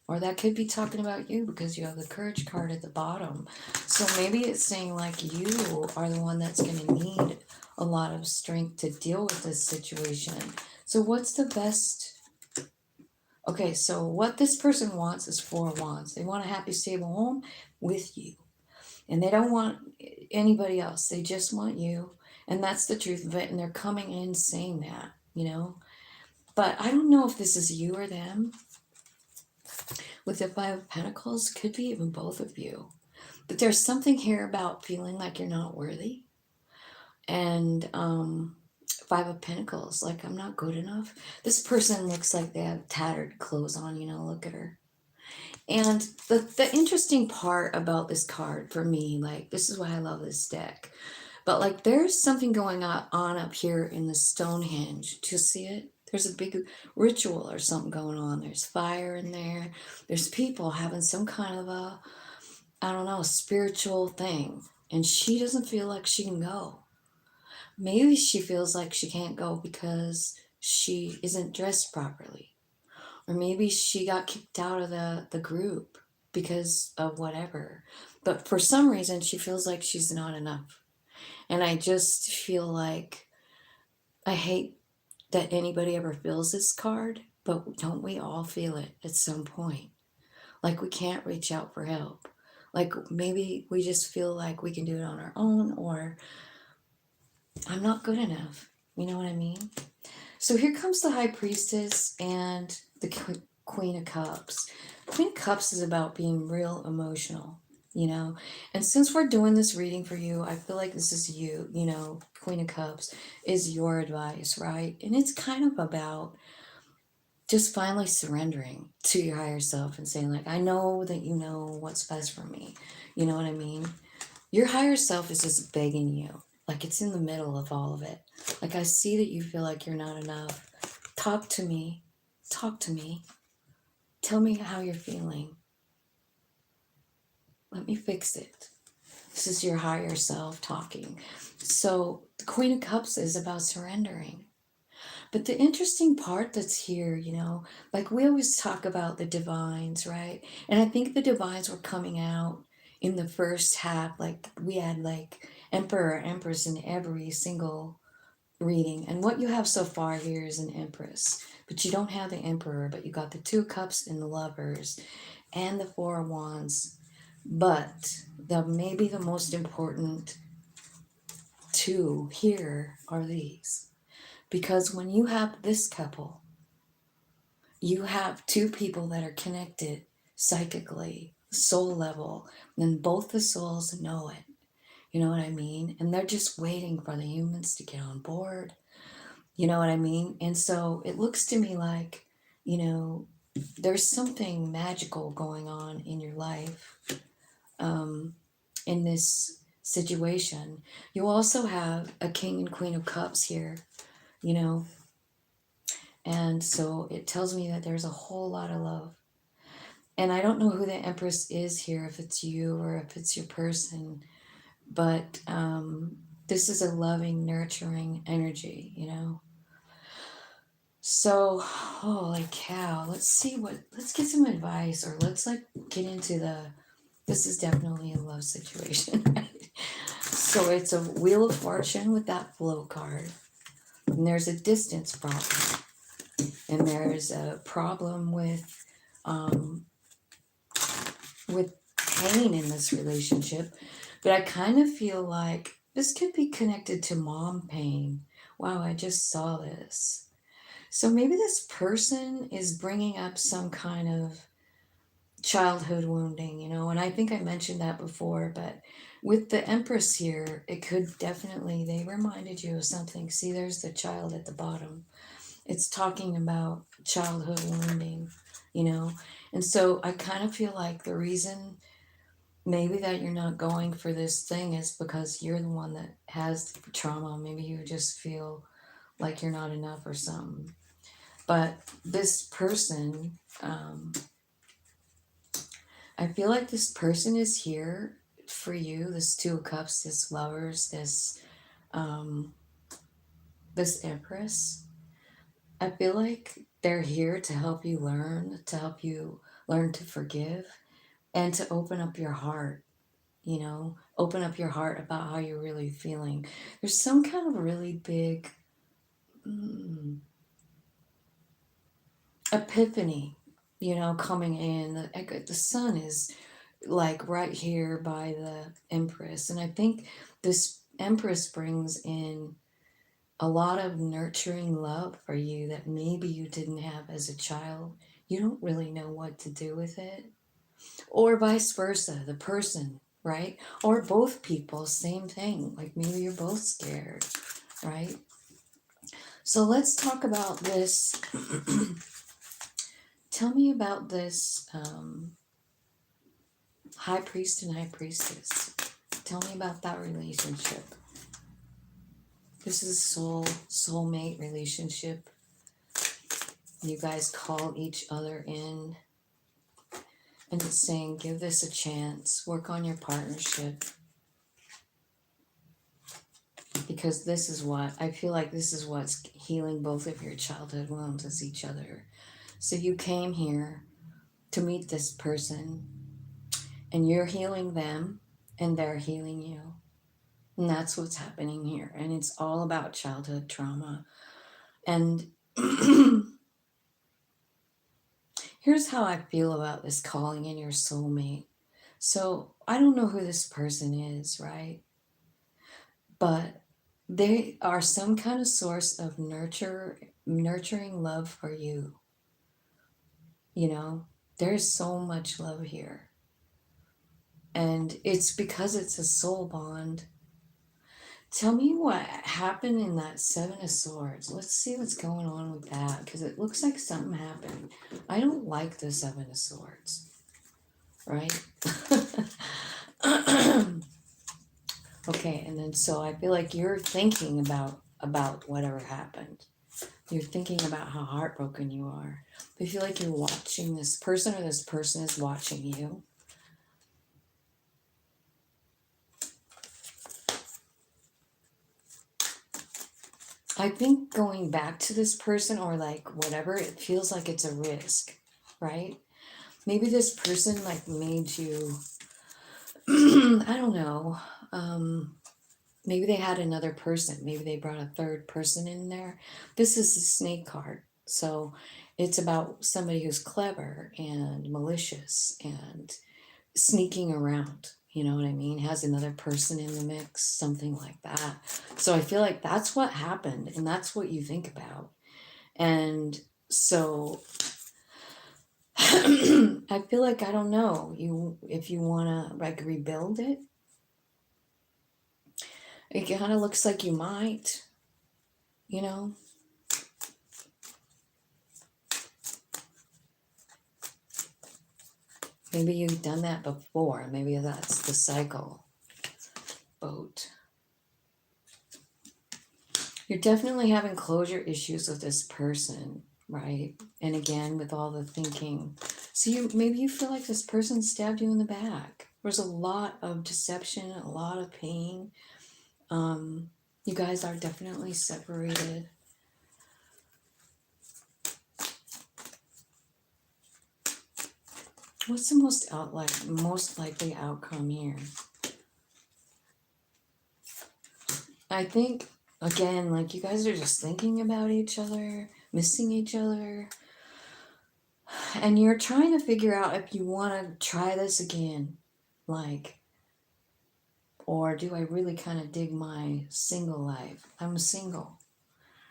Or that could be talking about you because you have the Courage card at the bottom. So maybe it's saying like you are the one that's going to need a lot of strength to deal with this situation. So what's the best? Okay, so what this person wants is Four of Wands. They want a happy, stable home with you. And they don't want anybody else. They just want you. And that's the truth of it. And they're coming in saying that, you know. But I don't know if this is you or them. With the Five of Pentacles, could be even both of you. But there's something here about feeling like you're not worthy. And Five of Pentacles, like I'm not good enough. This person looks like they have tattered clothes on, you know, look at her. And the interesting part about this card for me, like this is why I love this deck. But like there's something going on up here in the Stonehenge. Do you see it? There's a big ritual or something going on. There's fire in there. There's people having some kind of a, I don't know, spiritual thing. And she doesn't feel like she can go. Maybe she feels like she can't go because she isn't dressed properly. Or maybe she got kicked out of the group because of whatever. But for some reason, she feels like she's not enough. And I just feel like I hate that anybody ever feels this card, but don't we all feel it at some point? Like we can't reach out for help. Like maybe we just feel like we can do it on our own, or I'm not good enough. You know what I mean? So here comes the High Priestess and the Queen of Cups. Queen of Cups is about being real emotional, you know? And since we're doing this reading for you, I feel like this is you, you know, Queen of Cups is your advice, right? And it's kind of about just finally surrendering to your higher self and saying, like, I know that you know what's best for me. You know what I mean? Your higher self is just begging you. Like it's in the middle of all of it. Like I see that you feel like you're not enough. Talk to me. Talk to me. Tell me how you're feeling. Let me fix it. This is your higher self talking. So the Queen of Cups is about surrendering. But the interesting part that's here, you know, like we always talk about the divines, right? And I think the divines were coming out in the first half. Like we had like Emperor, Empress in every single reading. And what you have so far here is an Empress. But you don't have the Emperor, but you got the Two of Cups and the Lovers and the Four of Wands. But maybe the most important two here are these. Because when you have this couple, you have two people that are connected psychically, soul level, and both the souls know it. You know what I mean? And they're just waiting for the humans to get on board. You know what I mean? And so it looks to me like, you know, there's something magical going on in your life in this situation. You also have a King and Queen of Cups here, you know, and so it tells me that there's a whole lot of love. And I don't know who the Empress is here, if it's you or if it's your person, but this is a loving, nurturing energy, you know? So, holy cow, let's get some advice, or let's like get into this is definitely a love situation, right? So it's a Wheel of Fortune with that flow card, and there's a distance problem, and there's a problem um, with pain in this relationship. But I kind of feel like this could be connected to mom pain. Wow, I just saw this. So maybe this person is bringing up some kind of childhood wounding, you know, and I think I mentioned that before, but with the Empress here, it could definitely, they reminded you of something. See, there's the child at the bottom. It's talking about childhood wounding, you know, and so I kind of feel like the reason maybe that you're not going for this thing is because you're the one that has the trauma. Maybe you just feel like you're not enough or something. But this person, I feel like this person is here for you. This Two of Cups, this Lovers, um, this Empress. I feel like they're here to help you learn to forgive, and to open up your heart. You know, open up your heart about how you're really feeling. There's some kind of really big mm, epiphany, you know, coming in. The sun is like right here by the Empress. And I think this Empress brings in a lot of nurturing love for you that maybe you didn't have as a child. You don't really know what to do with it. Or vice versa, the person, right? Or both people, same thing. Like maybe you're both scared, right? So let's talk about this. Tell me about this High Priest and High Priestess. Tell me about that relationship. This is a soulmate relationship. You guys call each other in, and it's saying, give this a chance, work on your partnership. Because this is what I feel like this is what's healing both of your childhood wounds as each other. So you came here to meet this person, and you're healing them, and they're healing you. And that's what's happening here. And it's all about childhood trauma. And here's how I feel about this calling in your soulmate. So I don't know who this person is, right? But they are some kind of source of nurturing love for you. You know, there's so much love here. And it's because it's a soul bond. Tell me what happened in that Seven of Swords. Let's see what's going on with that, because it looks like something happened. I don't like the Seven of Swords, right? Okay, and then so I feel like you're thinking about whatever happened. You're thinking about how heartbroken you are. I feel like you're watching this person, or this person is watching you. I think going back to this person, or like whatever, it feels like it's a risk, right? Maybe this person like made you, I don't know, maybe they had another person. Maybe they brought a third person in there. This is the snake card. So it's about somebody who's clever and malicious and sneaking around. You know what I mean? Has another person in the mix, something like that. So I feel like that's what happened, and that's what you think about. And so I feel like, I don't know, if you want to like rebuild it, it kind of looks like you might, you know. Maybe you've done that before. Maybe that's the cycle. Boat. You're definitely having closure issues with this person. right? And again, with all the thinking. So maybe you feel like this person stabbed you in the back. There's a lot of deception, a lot of pain. You guys are definitely separated. What's the most likely outcome here? I think, again, like you guys are just thinking about each other, missing each other, and you're trying to figure out if you want to try this again, like, or do I really kind of dig my single life? I'm single,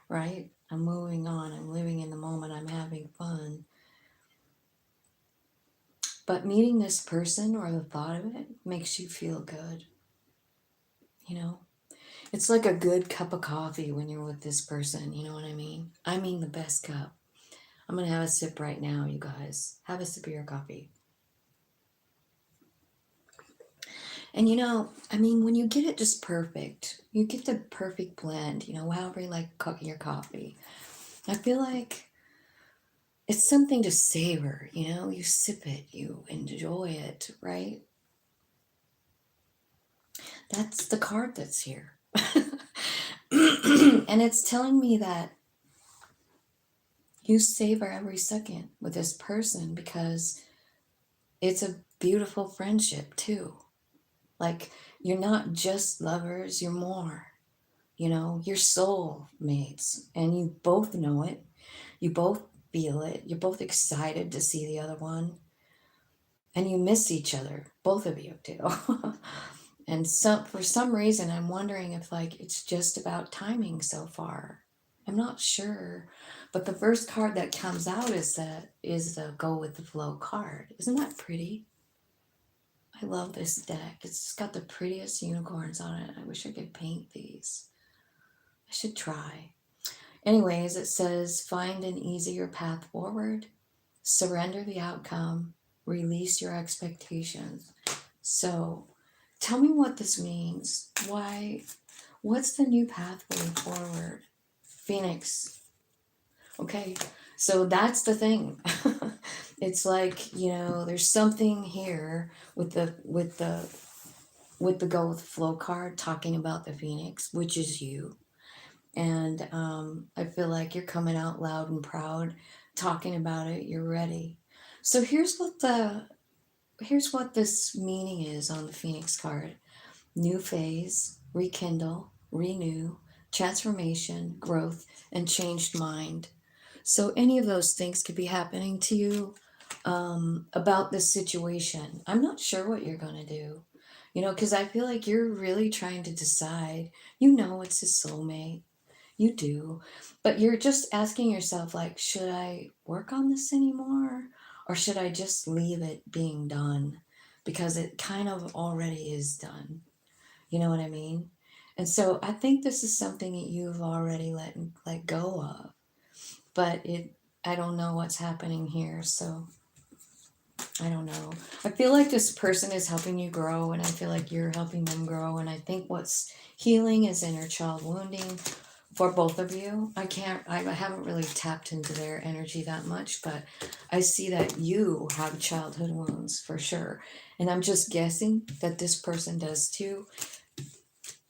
right? I'm moving on, I'm living in the moment, I'm having fun. But meeting this person or the thought of it makes you feel good, you know? It's like a good cup of coffee when you're with this person, you know what I mean? I mean the best cup. I'm going to have a sip right now, you guys. Have a sip of your coffee. And you know, I mean, when you get it just perfect, you get the perfect blend, you know, however you like your coffee. I feel like it's something to savor, you know, you sip it, you enjoy it, right? That's the card that's here. And it's telling me that you savor every second with this person because it's a beautiful friendship too. Like, you're not just lovers, you're more. You know, you're soul mates, and you both know it. You both feel it. You're both excited to see the other one, and you miss each other, both of you do. And for some reason, I'm wondering if like it's just about timing so far. I'm not sure, but the first card that comes out is the go with the flow card. Isn't that pretty? I love this deck. It's got the prettiest unicorns on it. I wish I could paint these. I should try. Anyways, it says find an easier path forward, surrender the outcome, release your expectations. So tell me what this means. What's the new pathway forward? Phoenix. Okay, so that's the thing. It's like, you know, there's something here with the go with flow card talking about the Phoenix, which is you. And I feel like you're coming out loud and proud, talking about it. You're ready. So here's what this meaning is on the Phoenix card: new phase, rekindle, renew, transformation, growth, and changed mind. So any of those things could be happening to you about this situation. I'm not sure what you're going to do, you know, because I feel like you're really trying to decide. You know, it's a soulmate. You do. But you're just asking yourself, like, should I work on this anymore? Or should I just leave it being done? Because it kind of already is done. You know what I mean? And so I think this is something that you've already let go of. But I don't know what's happening here, so I don't know. I feel like this person is helping you grow, and I feel like you're helping them grow. And I think what's healing is inner child wounding for both of you. I haven't really tapped into their energy that much, but I see that you have childhood wounds for sure. And I'm just guessing that this person does too,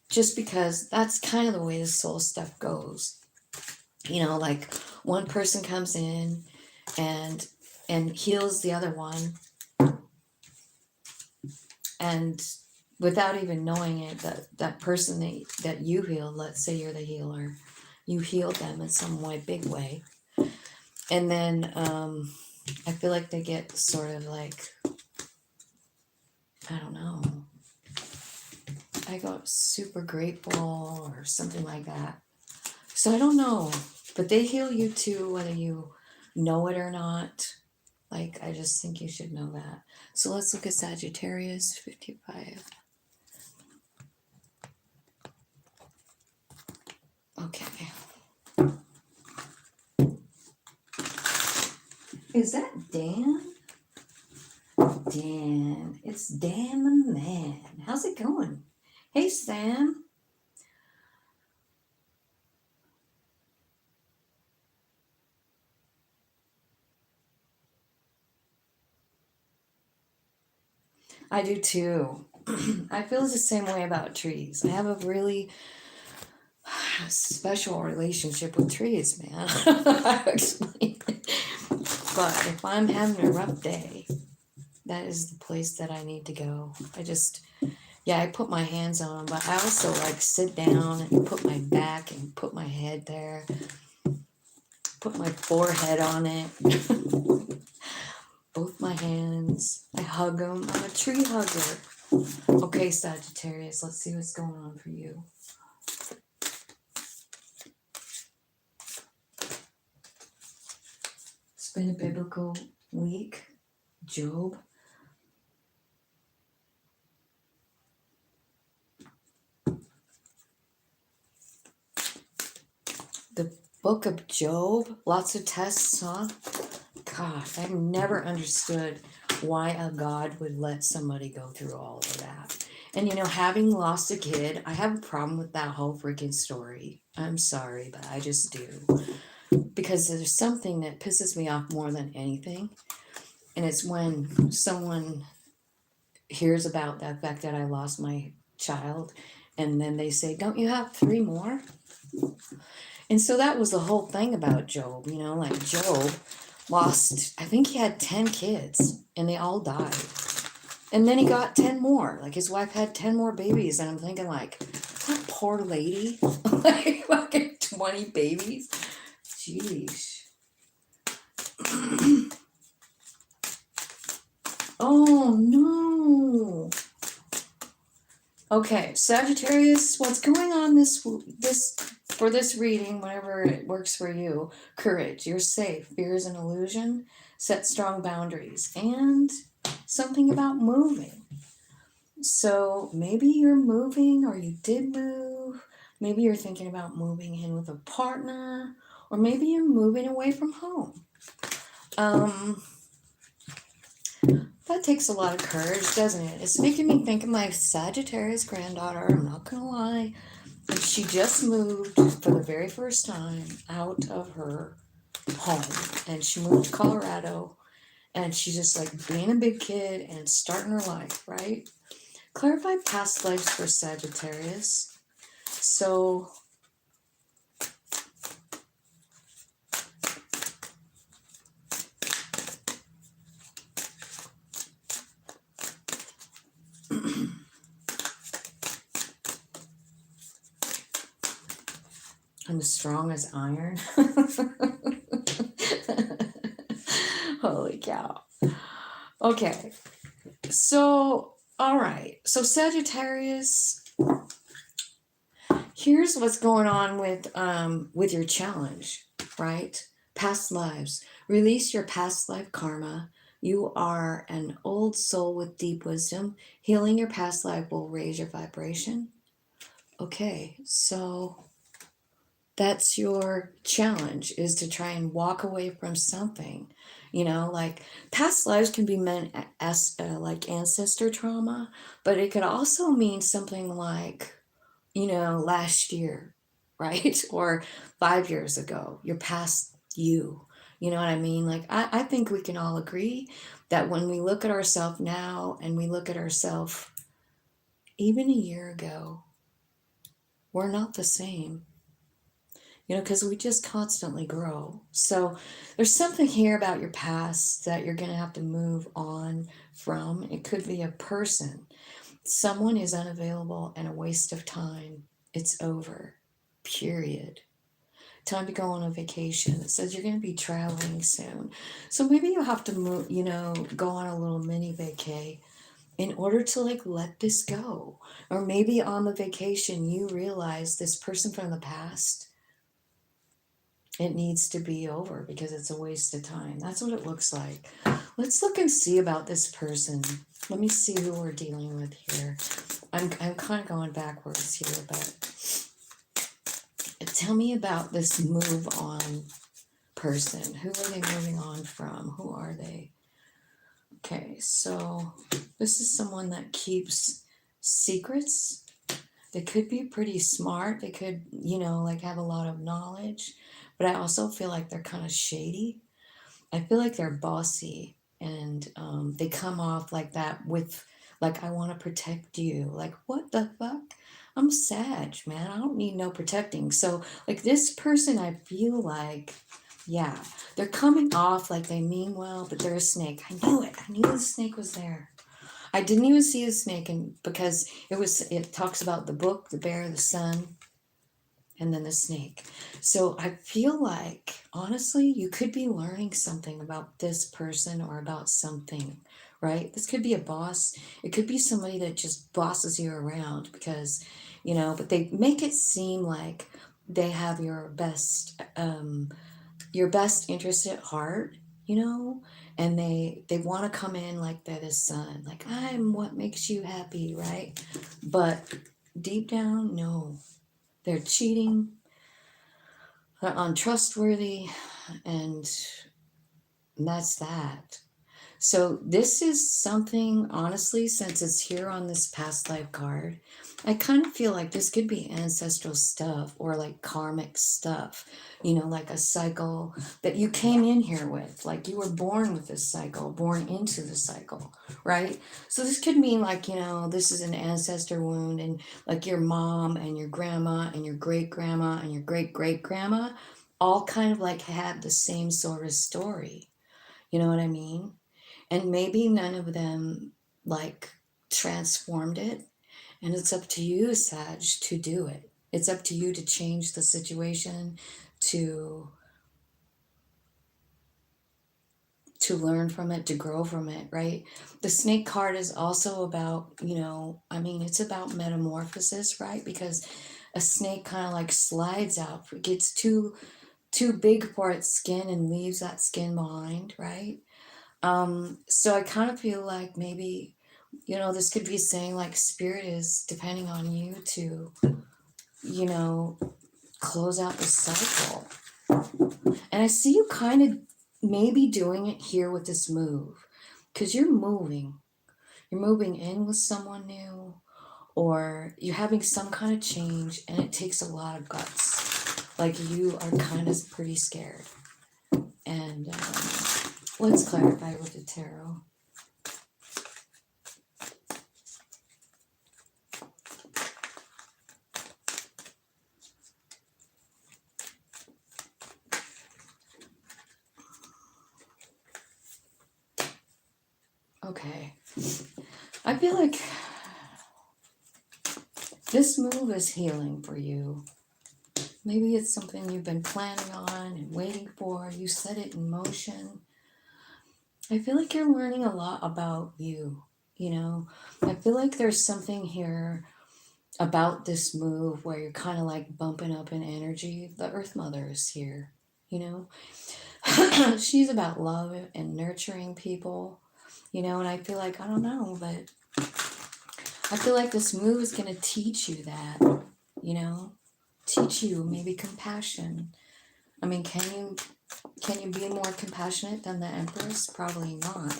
just because that's kind of the way the soul stuff goes. You know, like one person comes in and heals the other one, and without even knowing it, that person that you healed, let's say you're the healer, you healed them in some way, big way, and then I feel like they get sort of like, I don't know, I got super grateful or something like that. So I don't know, but they heal you too, whether you know it or not. Like, I just think you should know that. So let's look at Sagittarius 55. Okay. Is that Dan? Dan. It's Dan the man. How's it going? Hey, Sam. I do too. I feel the same way about trees. I have a really special relationship with trees, man. I explain it. But if I'm having a rough day, that is the place that I need to go. I put my hands on them, but I also like sit down and put my back and put my head there, put my forehead on it, both my hands. I hug them. I'm a tree hugger. Okay, Sagittarius, let's see what's going on for you. It's been a biblical week. Job. The book of Job. Lots of tests, huh? Gosh, I've never understood why a God would let somebody go through all of that. And having lost a kid, I have a problem with that whole freaking story. I'm sorry, but I just do. Because there's something that pisses me off more than anything. And it's when someone hears about the fact that I lost my child, and then they say, "Don't you have 3 more?" And so that was the whole thing about Job. Like Job lost, I think he had 10 kids, and they all died. And then he got 10 more. Like his wife had 10 more babies, and I'm thinking, like, that poor lady, like fucking 20 babies. Jeez. Oh no. Okay, Sagittarius, what's going on this for this reading, whenever it works for you? Courage, you're safe. Fear is an illusion. Set strong boundaries. And something about moving. So maybe you're moving, or you did move. Maybe you're thinking about moving in with a partner, or maybe you're moving away from home. That takes a lot of courage, doesn't it? It's making me think of my Sagittarius granddaughter, I'm not gonna lie. And she just moved for the very first time out of her home. And she moved to Colorado. And she's just like being a big kid and starting her life, right? Clarify past lives for Sagittarius. So I'm as strong as iron. Holy cow. Okay. So, all right. So Sagittarius, here's what's going on with your challenge, right? Past lives. Release your past life karma. You are an old soul with deep wisdom. Healing your past life will raise your vibration. Okay, so that's your challenge, is to try and walk away from something. Like past lives can be meant as like ancestor trauma, but it could also mean something like, last year, right? Or 5 years ago, your past you. You know what I mean? Like, I think we can all agree that when we look at ourselves now and we look at ourselves even a year ago, we're not the same. Because we just constantly grow. So there's something here about your past that you're going to have to move on from. It could be a person. Someone is unavailable and a waste of time. It's over. Period. Time to go on a vacation. It says you're going to be traveling soon. So maybe you'll have to move, go on a little mini vacay in order to let this go. Or maybe on the vacation you realize this person from the past, it needs to be over because it's a waste of time. That's what it looks like. Let's look and see about this person. Let me see who we're dealing with here. I'm kind of going backwards here, but tell me about this move on person. Who are they moving on from? Who are they? Okay, so this is someone that keeps secrets. They could be pretty smart. They could, have a lot of knowledge. But I also feel like they're kind of shady. I feel like they're bossy, and they come off like that with Like, I want to protect you. Like, what the fuck? I'm Sag, man. I don't need no protecting. So, like, this person, I feel like, yeah, they're coming off like they mean well, but they're a snake. I knew it. I knew the snake was there. I didn't even see the snake, and because it talks about the book, the bear, the sun, and then the snake. So I feel like, honestly, you could be learning something about this person or about something, right? This could be a boss. It could be somebody that just bosses you around because, but they make it seem like they have your best interest at heart, and they want to come in like they're the sun, like I'm what makes you happy, right? But deep down, no, they're cheating, they're untrustworthy, and that's that. So this is something, honestly, since it's here on this past life card, I kind of feel like this could be ancestral stuff or like karmic stuff, like a cycle that you came in here with, like you were born with this cycle, born into the cycle, right? So this could mean like, this is an ancestor wound, and like your mom and your grandma and your great grandma and your great great grandma all kind of like had the same sort of story. You know what I mean? And maybe none of them like transformed it. And it's up to you, Sag, to do it. It's up to you to change the situation, to learn from it, to grow from it, right? The snake card is also about, it's about metamorphosis, right? Because a snake kind of like slides out, gets too big for its skin and leaves that skin behind, right? So I kind of feel like maybe, this could be saying like spirit is depending on you to, you know, close out the cycle. And I see you kind of maybe doing it here with this move because you're moving. You're moving in with someone new, or you're having some kind of change, and it takes a lot of guts. Like you are kind of pretty scared. And let's clarify with the tarot. Okay. I feel like this move is healing for you. Maybe it's something you've been planning on and waiting for. You set it in motion. I feel like you're learning a lot about you, I feel like there's something here about this move where you're kind of like bumping up in energy. The Earth Mother is here, She's about love and nurturing people, and I feel like, I don't know, but I feel like this move is going to teach you that, teach you maybe compassion. I mean, can you be more compassionate than the Empress? Probably not.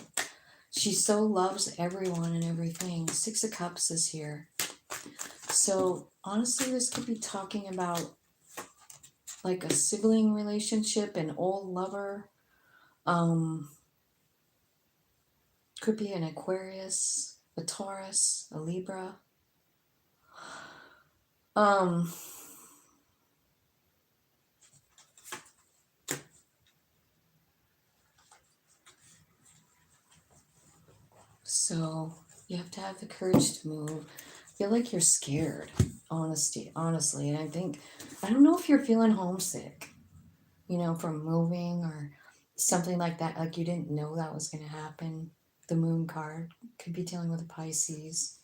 She so loves everyone and everything. Six of Cups is here. So honestly, this could be talking about like a sibling relationship, an old lover. Could be an Aquarius, a Taurus, a Libra. So you have to have the courage to move. I feel like you're scared, honestly. And I don't know if you're feeling homesick, from moving or something like that. Like you didn't know that was going to happen. The moon card could be dealing with a Pisces.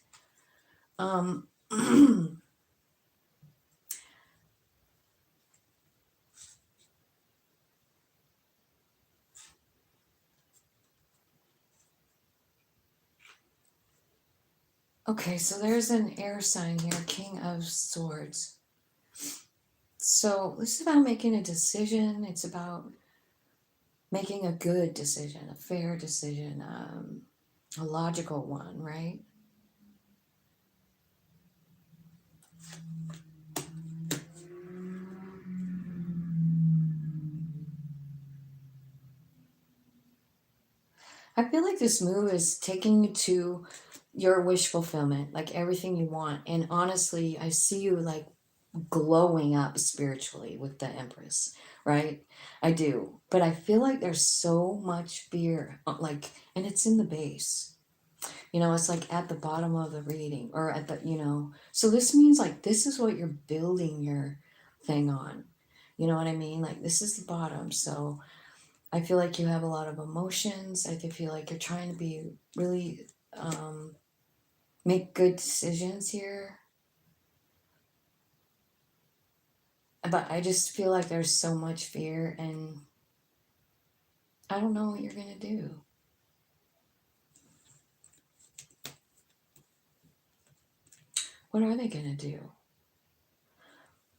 Okay, so there's an air sign here, King of Swords. So this is about making a decision. It's about making a good decision, a fair decision, a logical one, right? I feel like this move is taking you to your wish fulfillment, like everything you want. And honestly, I see you like glowing up spiritually with the Empress, right? I do. But I feel like there's so much fear, like, and it's in the base. It's like at the bottom of the reading or at the. So this means like this is what you're building your thing on. You know what I mean? Like this is the bottom. So I feel like you have a lot of emotions. I feel like you're trying to be really make good decisions here. But I just feel like there's so much fear and I don't know what you're going to do. What are they going to do?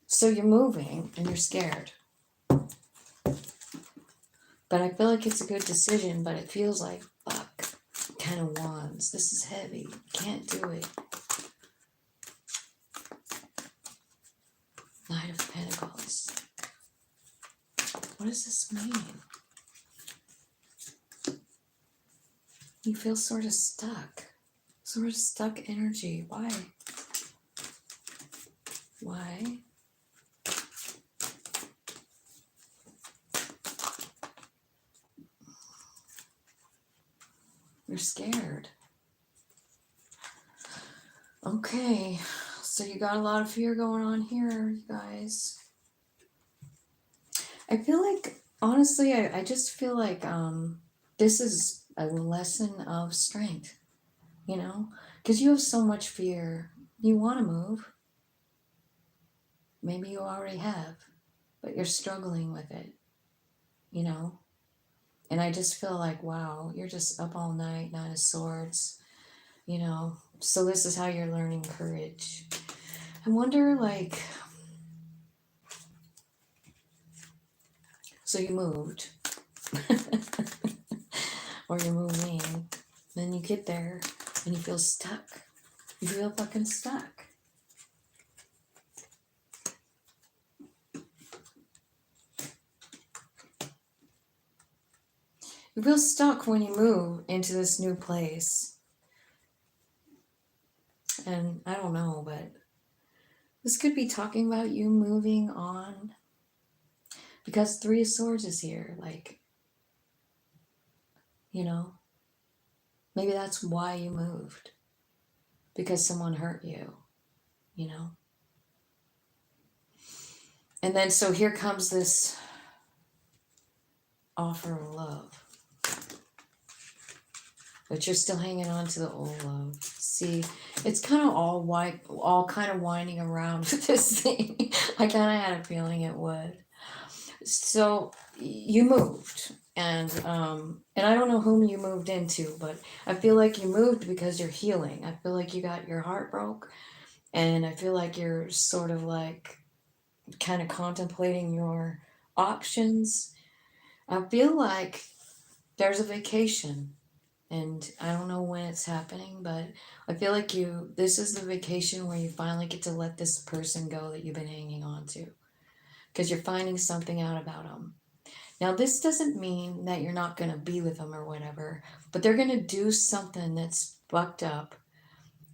So you're moving and you're scared. But I feel like it's a good decision, but it feels like, fuck, kind of wands. This is heavy. Can't do it. Knight of Pentacles. What does this mean? You feel sort of stuck. Sort of stuck energy. Why? Why? You're scared. Okay. So you got a lot of fear going on here, you guys. I feel like, honestly, I just feel like this is a lesson of strength, because you have so much fear. You want to move. Maybe you already have, but you're struggling with it, you know? And I just feel like, wow, you're just up all night, Nine of Swords, So this is how you're learning courage. I wonder, like, so you moved. Or you're moving. Then you get there and you feel stuck. You feel fucking stuck. You feel stuck when you move into this new place. And I don't know, but this could be talking about you moving on. Because Three of Swords is here. Like, maybe that's why you moved. Because someone hurt you, And then so here comes this offer of love. But you're still hanging on to the old love. See, it's kind of all kind of winding around with this thing. I kind of had a feeling it would. So you moved, and I don't know whom you moved into, but I feel like you moved because you're healing. I feel like you got your heart broke, and I feel like you're sort of like kind of contemplating your options. I feel like there's a vacation. And I don't know when it's happening, but I feel like this is the vacation where you finally get to let this person go that you've been hanging on to. Because you're finding something out about them. Now, this doesn't mean that you're not going to be with them or whatever, but they're going to do something that's fucked up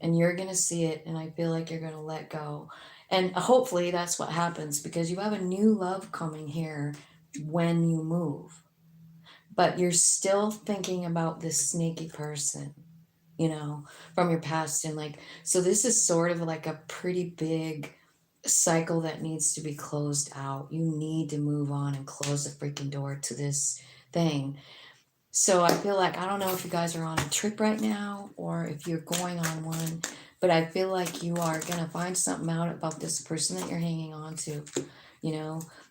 and you're going to see it. And I feel like you're going to let go. And hopefully that's what happens because you have a new love coming here when you move. But you're still thinking about this snaky person, from your past. And like, so this is sort of like a pretty big cycle that needs to be closed out. You need to move on and close the freaking door to this thing. So I feel like, I don't know if you guys are on a trip right now or if you're going on one, but I feel like you are going to find something out about this person that you're hanging on to.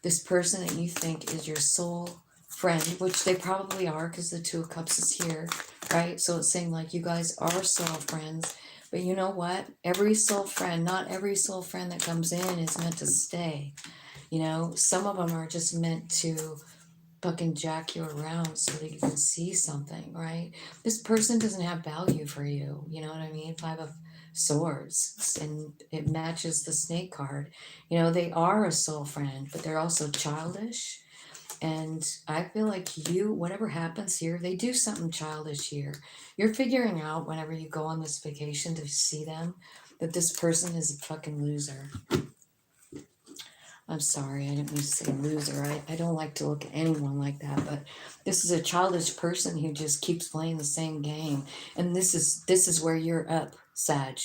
This person that you think is your soul friend, which they probably are because the Two of Cups is here, right? So it's saying like you guys are soul friends, but you know what? Not every soul friend that comes in is meant to stay. Some of them are just meant to fucking jack you around so that you can see something, right? This person doesn't have value for you. You know what I mean? Five of Swords, and it matches the Snake card. They are a soul friend, but they're also childish And I feel like you, whatever happens here, they do something childish here. You're figuring out whenever you go on this vacation to see them that this person is a fucking loser. I'm sorry, I didn't mean to say loser. I don't like to look at anyone like that, but this is a childish person who just keeps playing the same game. And this is where you're up, Sag.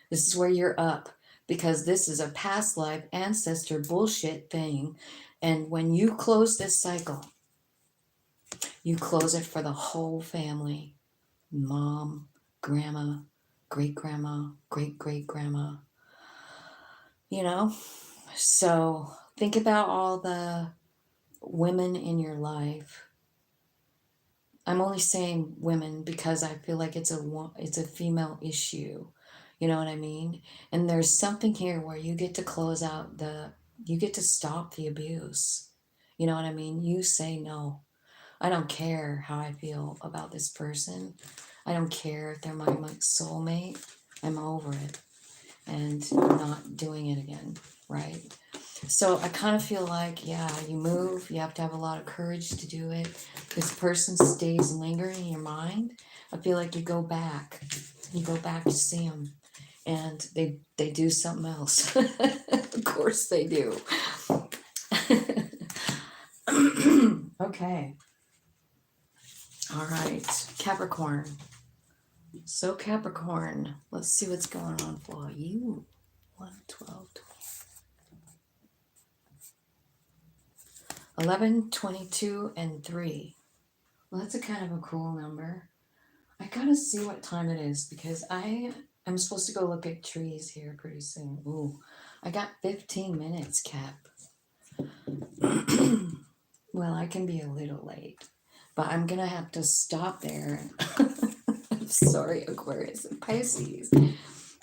This is where you're up because this is a past life ancestor bullshit thing. And when you close this cycle, you close it for the whole family. Mom, grandma, great grandma, great great grandma. You know? So think about all the women in your life. I'm only saying women because I feel like it's a female issue. You know what I mean? And there's something here where you get to close out you get to stop the abuse. You know what I mean? You say no. I don't care how I feel about this person. I don't care if they're my soulmate. I'm over it and I'm not doing it again, right? So I kind of feel like, yeah, you move, you have to have a lot of courage to do it. This person stays lingering in your mind. I feel like you go back to see them and they do something else. Of course they do. Okay. All right, Capricorn. So Capricorn, let's see what's going on for you. 1, 12, 11, 22, and 3. Well, that's a kind of a cool number. I gotta see what time it is because I'm supposed to go look at trees here pretty soon. Ooh, I got 15 minutes, Cap. Well, I can be a little late, but I'm gonna have to stop there. I'm sorry, Aquarius and Pisces.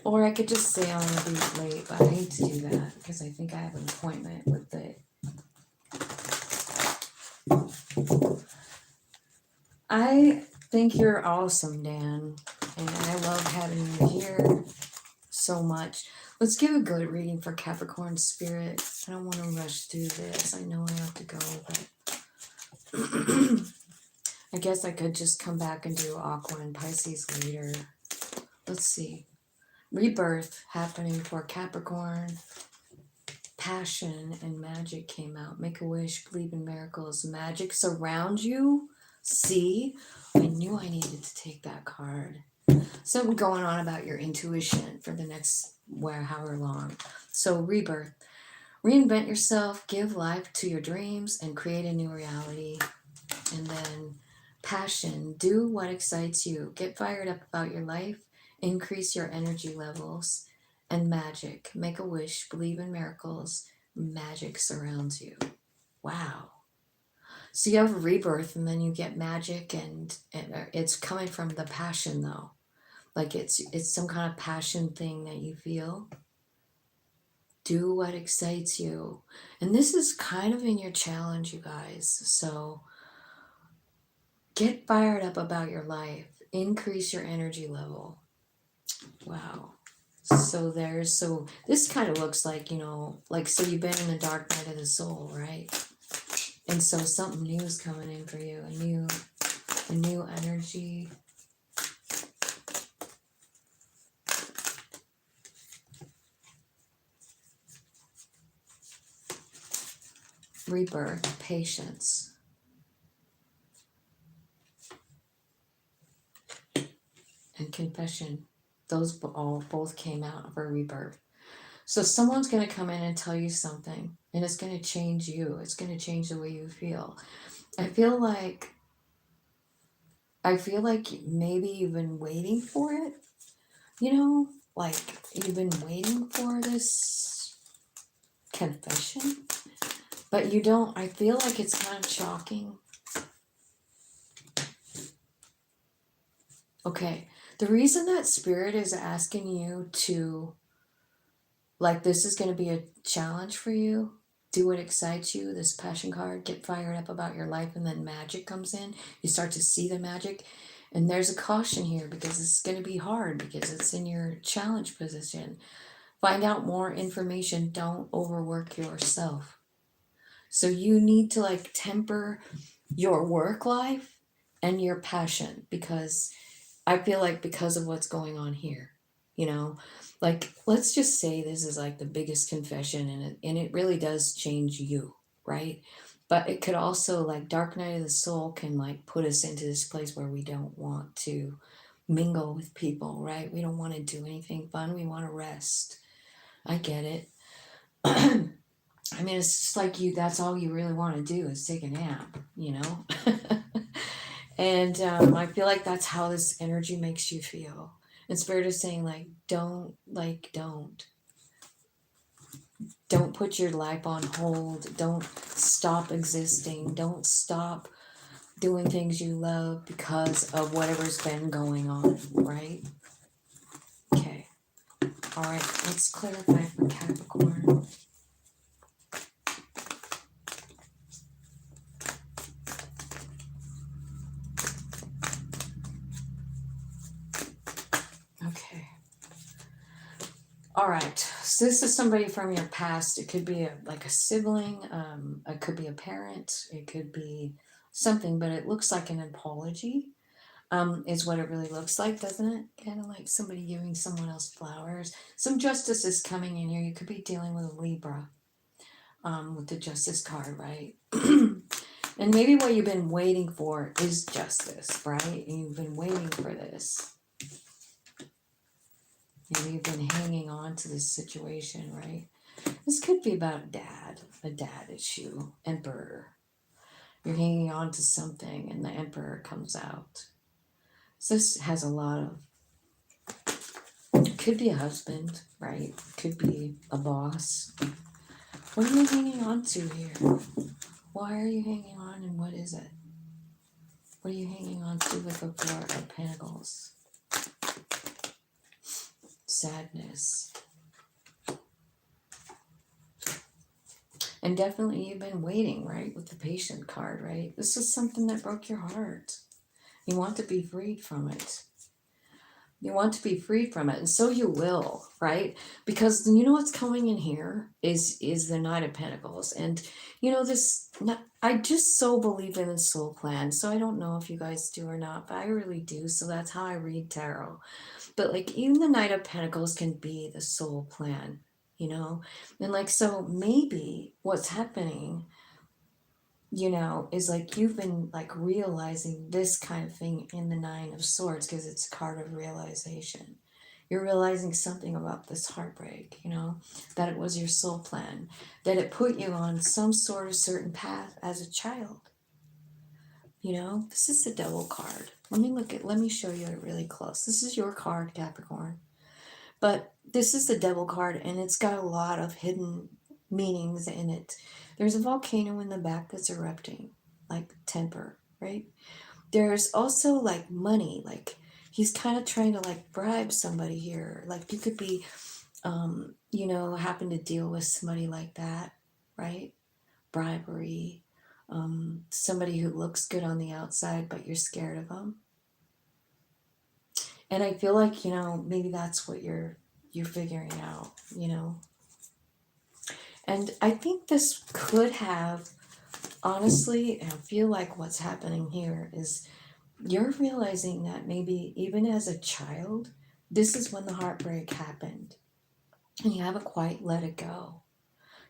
Or I could just say I'm gonna be late, but I hate to do that because I think I have an appointment with the I think you're awesome, Dan, and I love having you here so much. Let's give a good reading for Capricorn Spirit. I don't want to rush through this. I know I have to go, but I guess I could just come back and do Aqua and Pisces later. Let's see. Rebirth happening for Capricorn. Passion and magic came out. Make a wish, believe in miracles. Magic surround you. See, I knew I needed to take that card. Something going on about your intuition for the next however long. So rebirth. Reinvent yourself, give life to your dreams, and create a new reality. And then passion. Do what excites you. Get fired up about your life. Increase your energy levels. And magic. Make a wish, believe in miracles. Magic surrounds you. Wow. So you have a rebirth and then you get magic and it's coming from the passion though. Like it's some kind of passion thing that you feel. Do what excites you. And this is kind of in your challenge, you guys. So get fired up about your life. Increase your energy level. Wow. So this kind of looks like, so you've been in the dark night of the soul, right? And so something new is coming in for you, a new energy. Rebirth, patience. And confession. Those both came out for rebirth. So someone's going to come in and tell you something, and it's going to change you. It's going to change the way you feel. I feel like maybe you've been waiting for it. Like you've been waiting for this confession, but you don't. I feel like it's kind of shocking. Okay, the reason that Spirit is asking you to, this is going to be a challenge for you. Do what excites you, this passion card, get fired up about your life, and then magic comes in. You start to see the magic. And there's a caution here because it's going to be hard because it's in your challenge position. Find out more information. Don't overwork yourself. So you need to like temper your work life and your passion, because I feel like because of what's going on here, you know, like let's just say this is like the biggest confession, and it really does change you, right? But it could also, like, dark night of the soul can like put us into this place where we don't want to mingle with people, right? We don't want to do anything fun. We want to rest. I get it. I mean, it's just like you, that's all you really want to do is take a nap, you know? And I feel like that's how this energy makes you feel. And Spirit is saying, don't put your life on hold. Don't stop existing. Don't stop doing things you love because of whatever's been going on, right? Okay. All right. Let's clarify for Capricorn. Okay. All right. So this is somebody from your past. It could be like a sibling. It could be a parent. It could be something, but it looks like an apology. Is what it really looks like, doesn't it? Kind of like somebody giving someone else flowers. Some justice is coming in here. You could be dealing with a Libra, with the justice card, right? And maybe what you've been waiting for is justice, right? You've been waiting for this. Maybe you've been hanging on to this situation, right? This could be about a dad issue, emperor. You're hanging on to something and the emperor comes out. So this has a lot of, could be a husband, right? Could be a boss. What are you hanging on to here? Why are you hanging on, and what is it? What are you hanging on to with the Four of Pentacles? Sadness. And definitely you've been waiting, right? With the Patient card, right? This is something that broke your heart. You want to be freed from it. You want to be freed from it, and so you will, right? Because you know what's coming in here is the Knight of Pentacles, and you know this. I just so believe in the soul plan. So I don't know if you guys do or not, but I really do. So that's how I read tarot. But like even the Knight of Pentacles can be the soul plan, you know, and like so maybe what's happening, you know, is like you've been like realizing this kind of thing in the Nine of Swords because it's a card of realization. You're realizing something about this heartbreak, you know, that it was your soul plan, that it put you on some sort of certain path as a child. You know, this is the Devil card. Let me show you it really close. This is your card, Capricorn. But this is the Devil card, and it's got a lot of hidden meanings in it. There's a volcano in the back that's erupting, like temper, right? There's also like money, like he's kind of trying to like bribe somebody here. Like you could be, you know, happen to deal with somebody like that, right? Bribery, somebody who looks good on the outside, but you're scared of them. And I feel like, you know, maybe that's what you're figuring out, you know. And I think this could have, honestly, I feel like what's happening here is you're realizing that maybe even as a child, this is when the heartbreak happened. And you haven't quite let it go.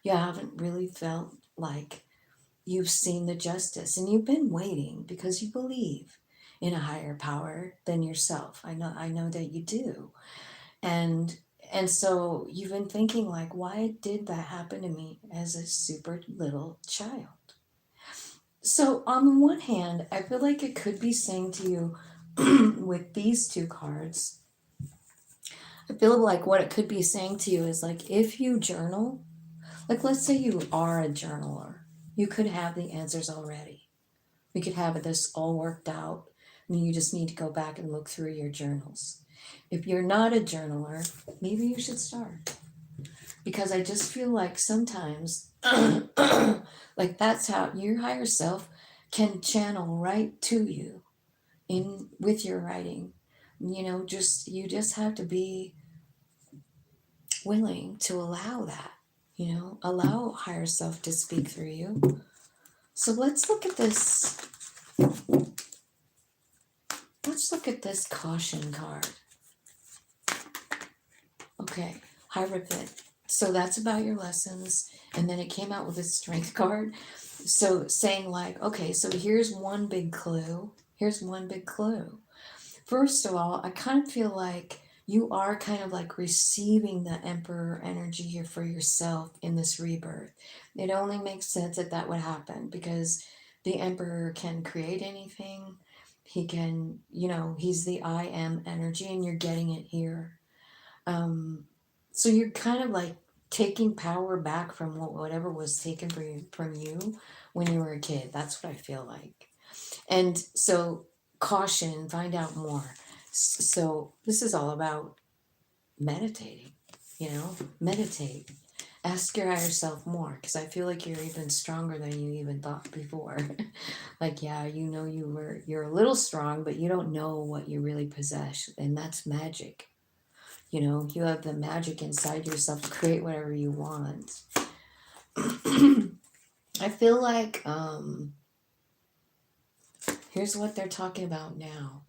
You haven't really felt like you've seen the justice, and you've been waiting because you believe in a higher power than yourself. I know that you do. And so you've been thinking like, why did that happen to me as a super little child? So on the one hand, I feel like it could be saying to you with these two cards, I feel like what it could be saying to you is like, if you journal, like let's say you are a journaler, you could have the answers already. You could have this all worked out, and you just need to go back and look through your journals. If you're not a journaler, maybe you should start. Because I just feel like sometimes, like that's how your higher self can channel right to you in with your writing. You know, you just have to be willing to allow that, You know, allow higher self to speak through you. So let's look at this. Let's look at this caution card. Okay, Hierophant. So that's about your lessons. And then it came out with a strength card. So saying like, okay, so here's one big clue. Here's one big clue. First of all, I kind of feel like you are kind of like receiving the Emperor energy here for yourself in this rebirth. It only makes sense that that would happen because the Emperor can create anything. He can, you know, he's the I am energy and you're getting it here. Um, so you're kind of like taking power back from whatever was taken from you when you were a kid. That's what I feel like. And so caution, find out more. So this is all about meditating, you know, meditate. Ask your higher self more because I feel like you're even stronger than you even thought before. Like, yeah, you know, you're a little strong, but you don't know what you really possess, and that's magic. You know, you have the magic inside yourself to create whatever you want. I feel like here's what they're talking about now.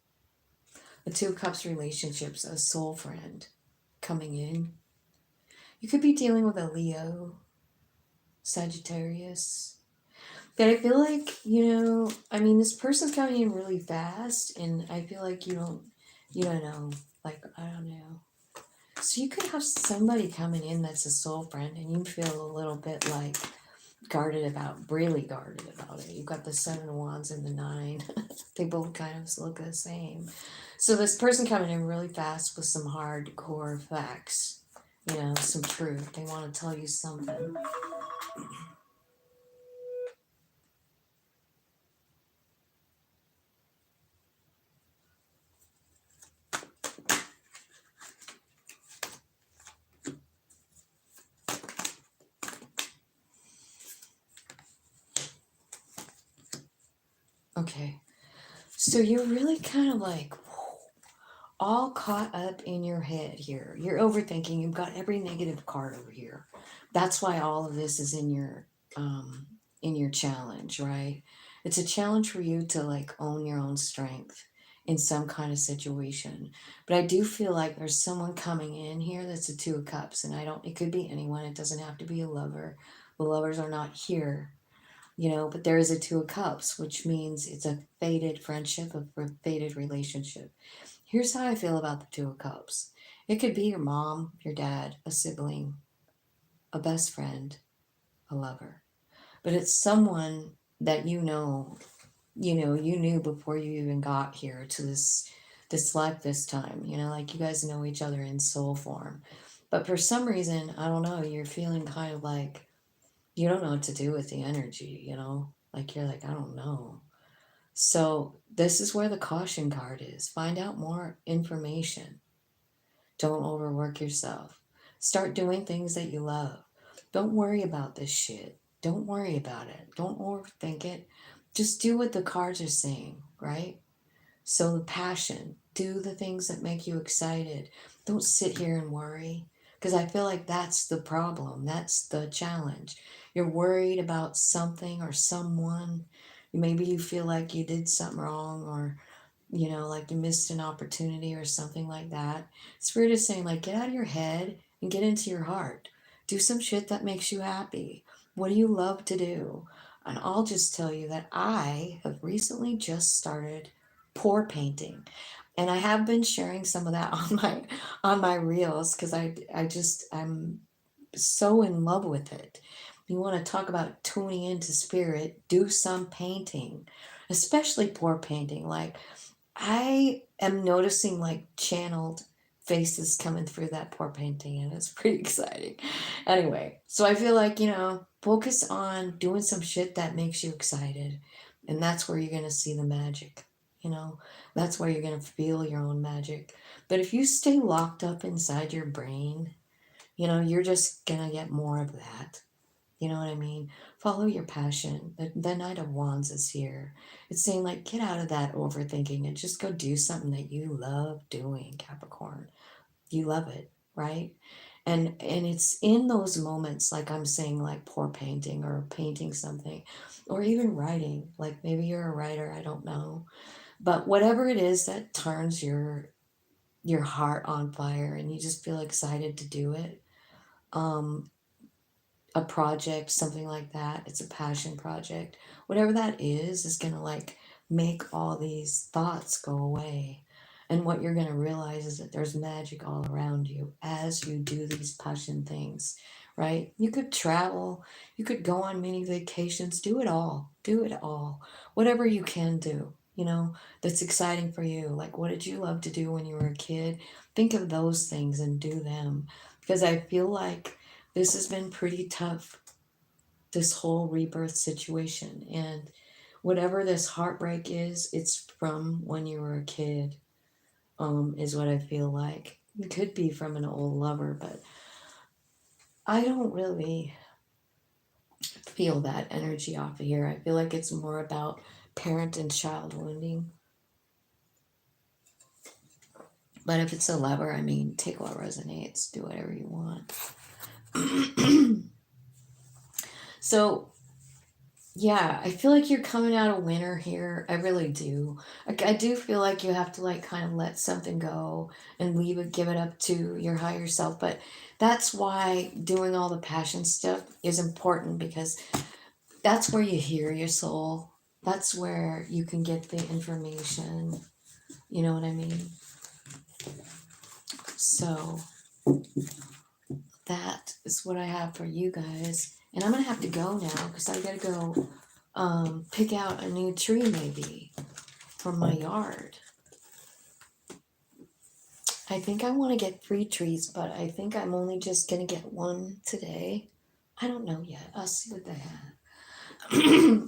The Two of Cups relationships, a soul friend coming in. You could be dealing with a Leo, Sagittarius. But I feel like, you know, I mean, this person's coming in really fast, and I feel like you don't know, like, I don't know. So you could have somebody coming in that's a soul friend, and you feel a little bit like really guarded about it. You've got the Seven of Wands and the Nine. They both kind of look the same. So this person coming in really fast with some hardcore facts, you know, some truth. They want to tell you something. Okay. So you're really kind of like all caught up in your head here. You're overthinking. You've got every negative card over here. That's why all of this is in your challenge, right? It's a challenge for you to like own your own strength in some kind of situation. But I do feel like there's someone coming in here that's a Two of Cups, and I don't. It could be anyone. It doesn't have to be a lover. The lovers are not here, you know. But there is a Two of Cups, which means it's a fated friendship, a fated relationship. Here's how I feel about the Two of Cups. It could be your mom, your dad, a sibling, a best friend, a lover. But it's someone that you knew before you even got here to this life this time. You know, like you guys know each other in soul form. But for some reason, I don't know, you're feeling kind of like you don't know what to do with the energy, you know? Like you're like, I don't know. So this is where the caution card is. Find out more information. Don't overwork yourself. Start doing things that you love. Don't worry about this shit. Don't worry about it. Don't overthink it. Just do what the cards are saying, right? So the passion, do the things that make you excited. Don't sit here and worry because I feel like that's the problem. That's the challenge. You're worried about something or someone. Maybe you feel like you did something wrong or you know, like you missed an opportunity or something like that. Spirit is saying, like, get out of your head and get into your heart. Do some shit that makes you happy. What do you love to do? And I'll just tell you that I have recently just started pour painting. And I have been sharing some of that on my reels because I'm so in love with it. You want to talk about tuning into spirit, do some painting, especially pour painting. Like I am noticing like channeled faces coming through that pour painting, and it's pretty exciting. Anyway, so I feel like, you know, focus on doing some shit that makes you excited, and that's where you're going to see the magic. You know, that's where you're going to feel your own magic. But if you stay locked up inside your brain, you know, you're just going to get more of that. You know what I mean? Follow your passion. The Knight of Wands is here. It's saying, like, get out of that overthinking and just go do something that you love doing, Capricorn. You love it, right? And it's in those moments, like I'm saying, like pour painting or painting something, or even writing. Like maybe you're a writer, I don't know. But whatever it is that turns your heart on fire and you just feel excited to do it. Um, a project, something like that. It's a passion project. Whatever that is gonna like make all these thoughts go away. And what you're gonna realize is that there's magic all around you as you do these passion things, right? You could travel, you could go on mini vacations, do it all. Do it all. Whatever you can do, that's exciting for you. Like what did you love to do when you were a kid? Think of those things and do them. Because I feel like this has been pretty tough, this whole rebirth situation. And whatever this heartbreak is, it's from when you were a kid, is what I feel like. It could be from an old lover, but I don't really feel that energy off of here. I feel like it's more about parent and child wounding. But if it's a lover, I mean, take what resonates, do whatever you want. So yeah, I feel like you're coming out a winner here. I really do. I do feel like you have to like kind of let something go and leave it, give it up to your higher self. But that's why doing all the passion stuff is important, because that's where you hear your soul. That's where you can get the information. You know what I mean? So that is what I have for you guys. And I'm gonna have to go now because I gotta go pick out a new tree maybe from my yard. I think I want to get 3 trees, but I think I'm only just gonna get one today. I don't know yet. I'll see what they have.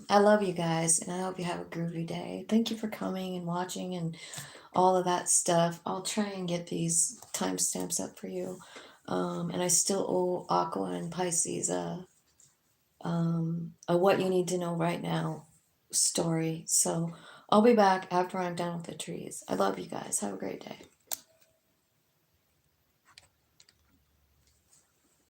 I love you guys, and I hope you have a groovy day. Thank you for coming and watching and all of that stuff. I'll try and get these timestamps up for you. And I still owe Aqua and Pisces a what you need to know right now story. So I'll be back after I'm done with the trees. I love you guys. Have a great day.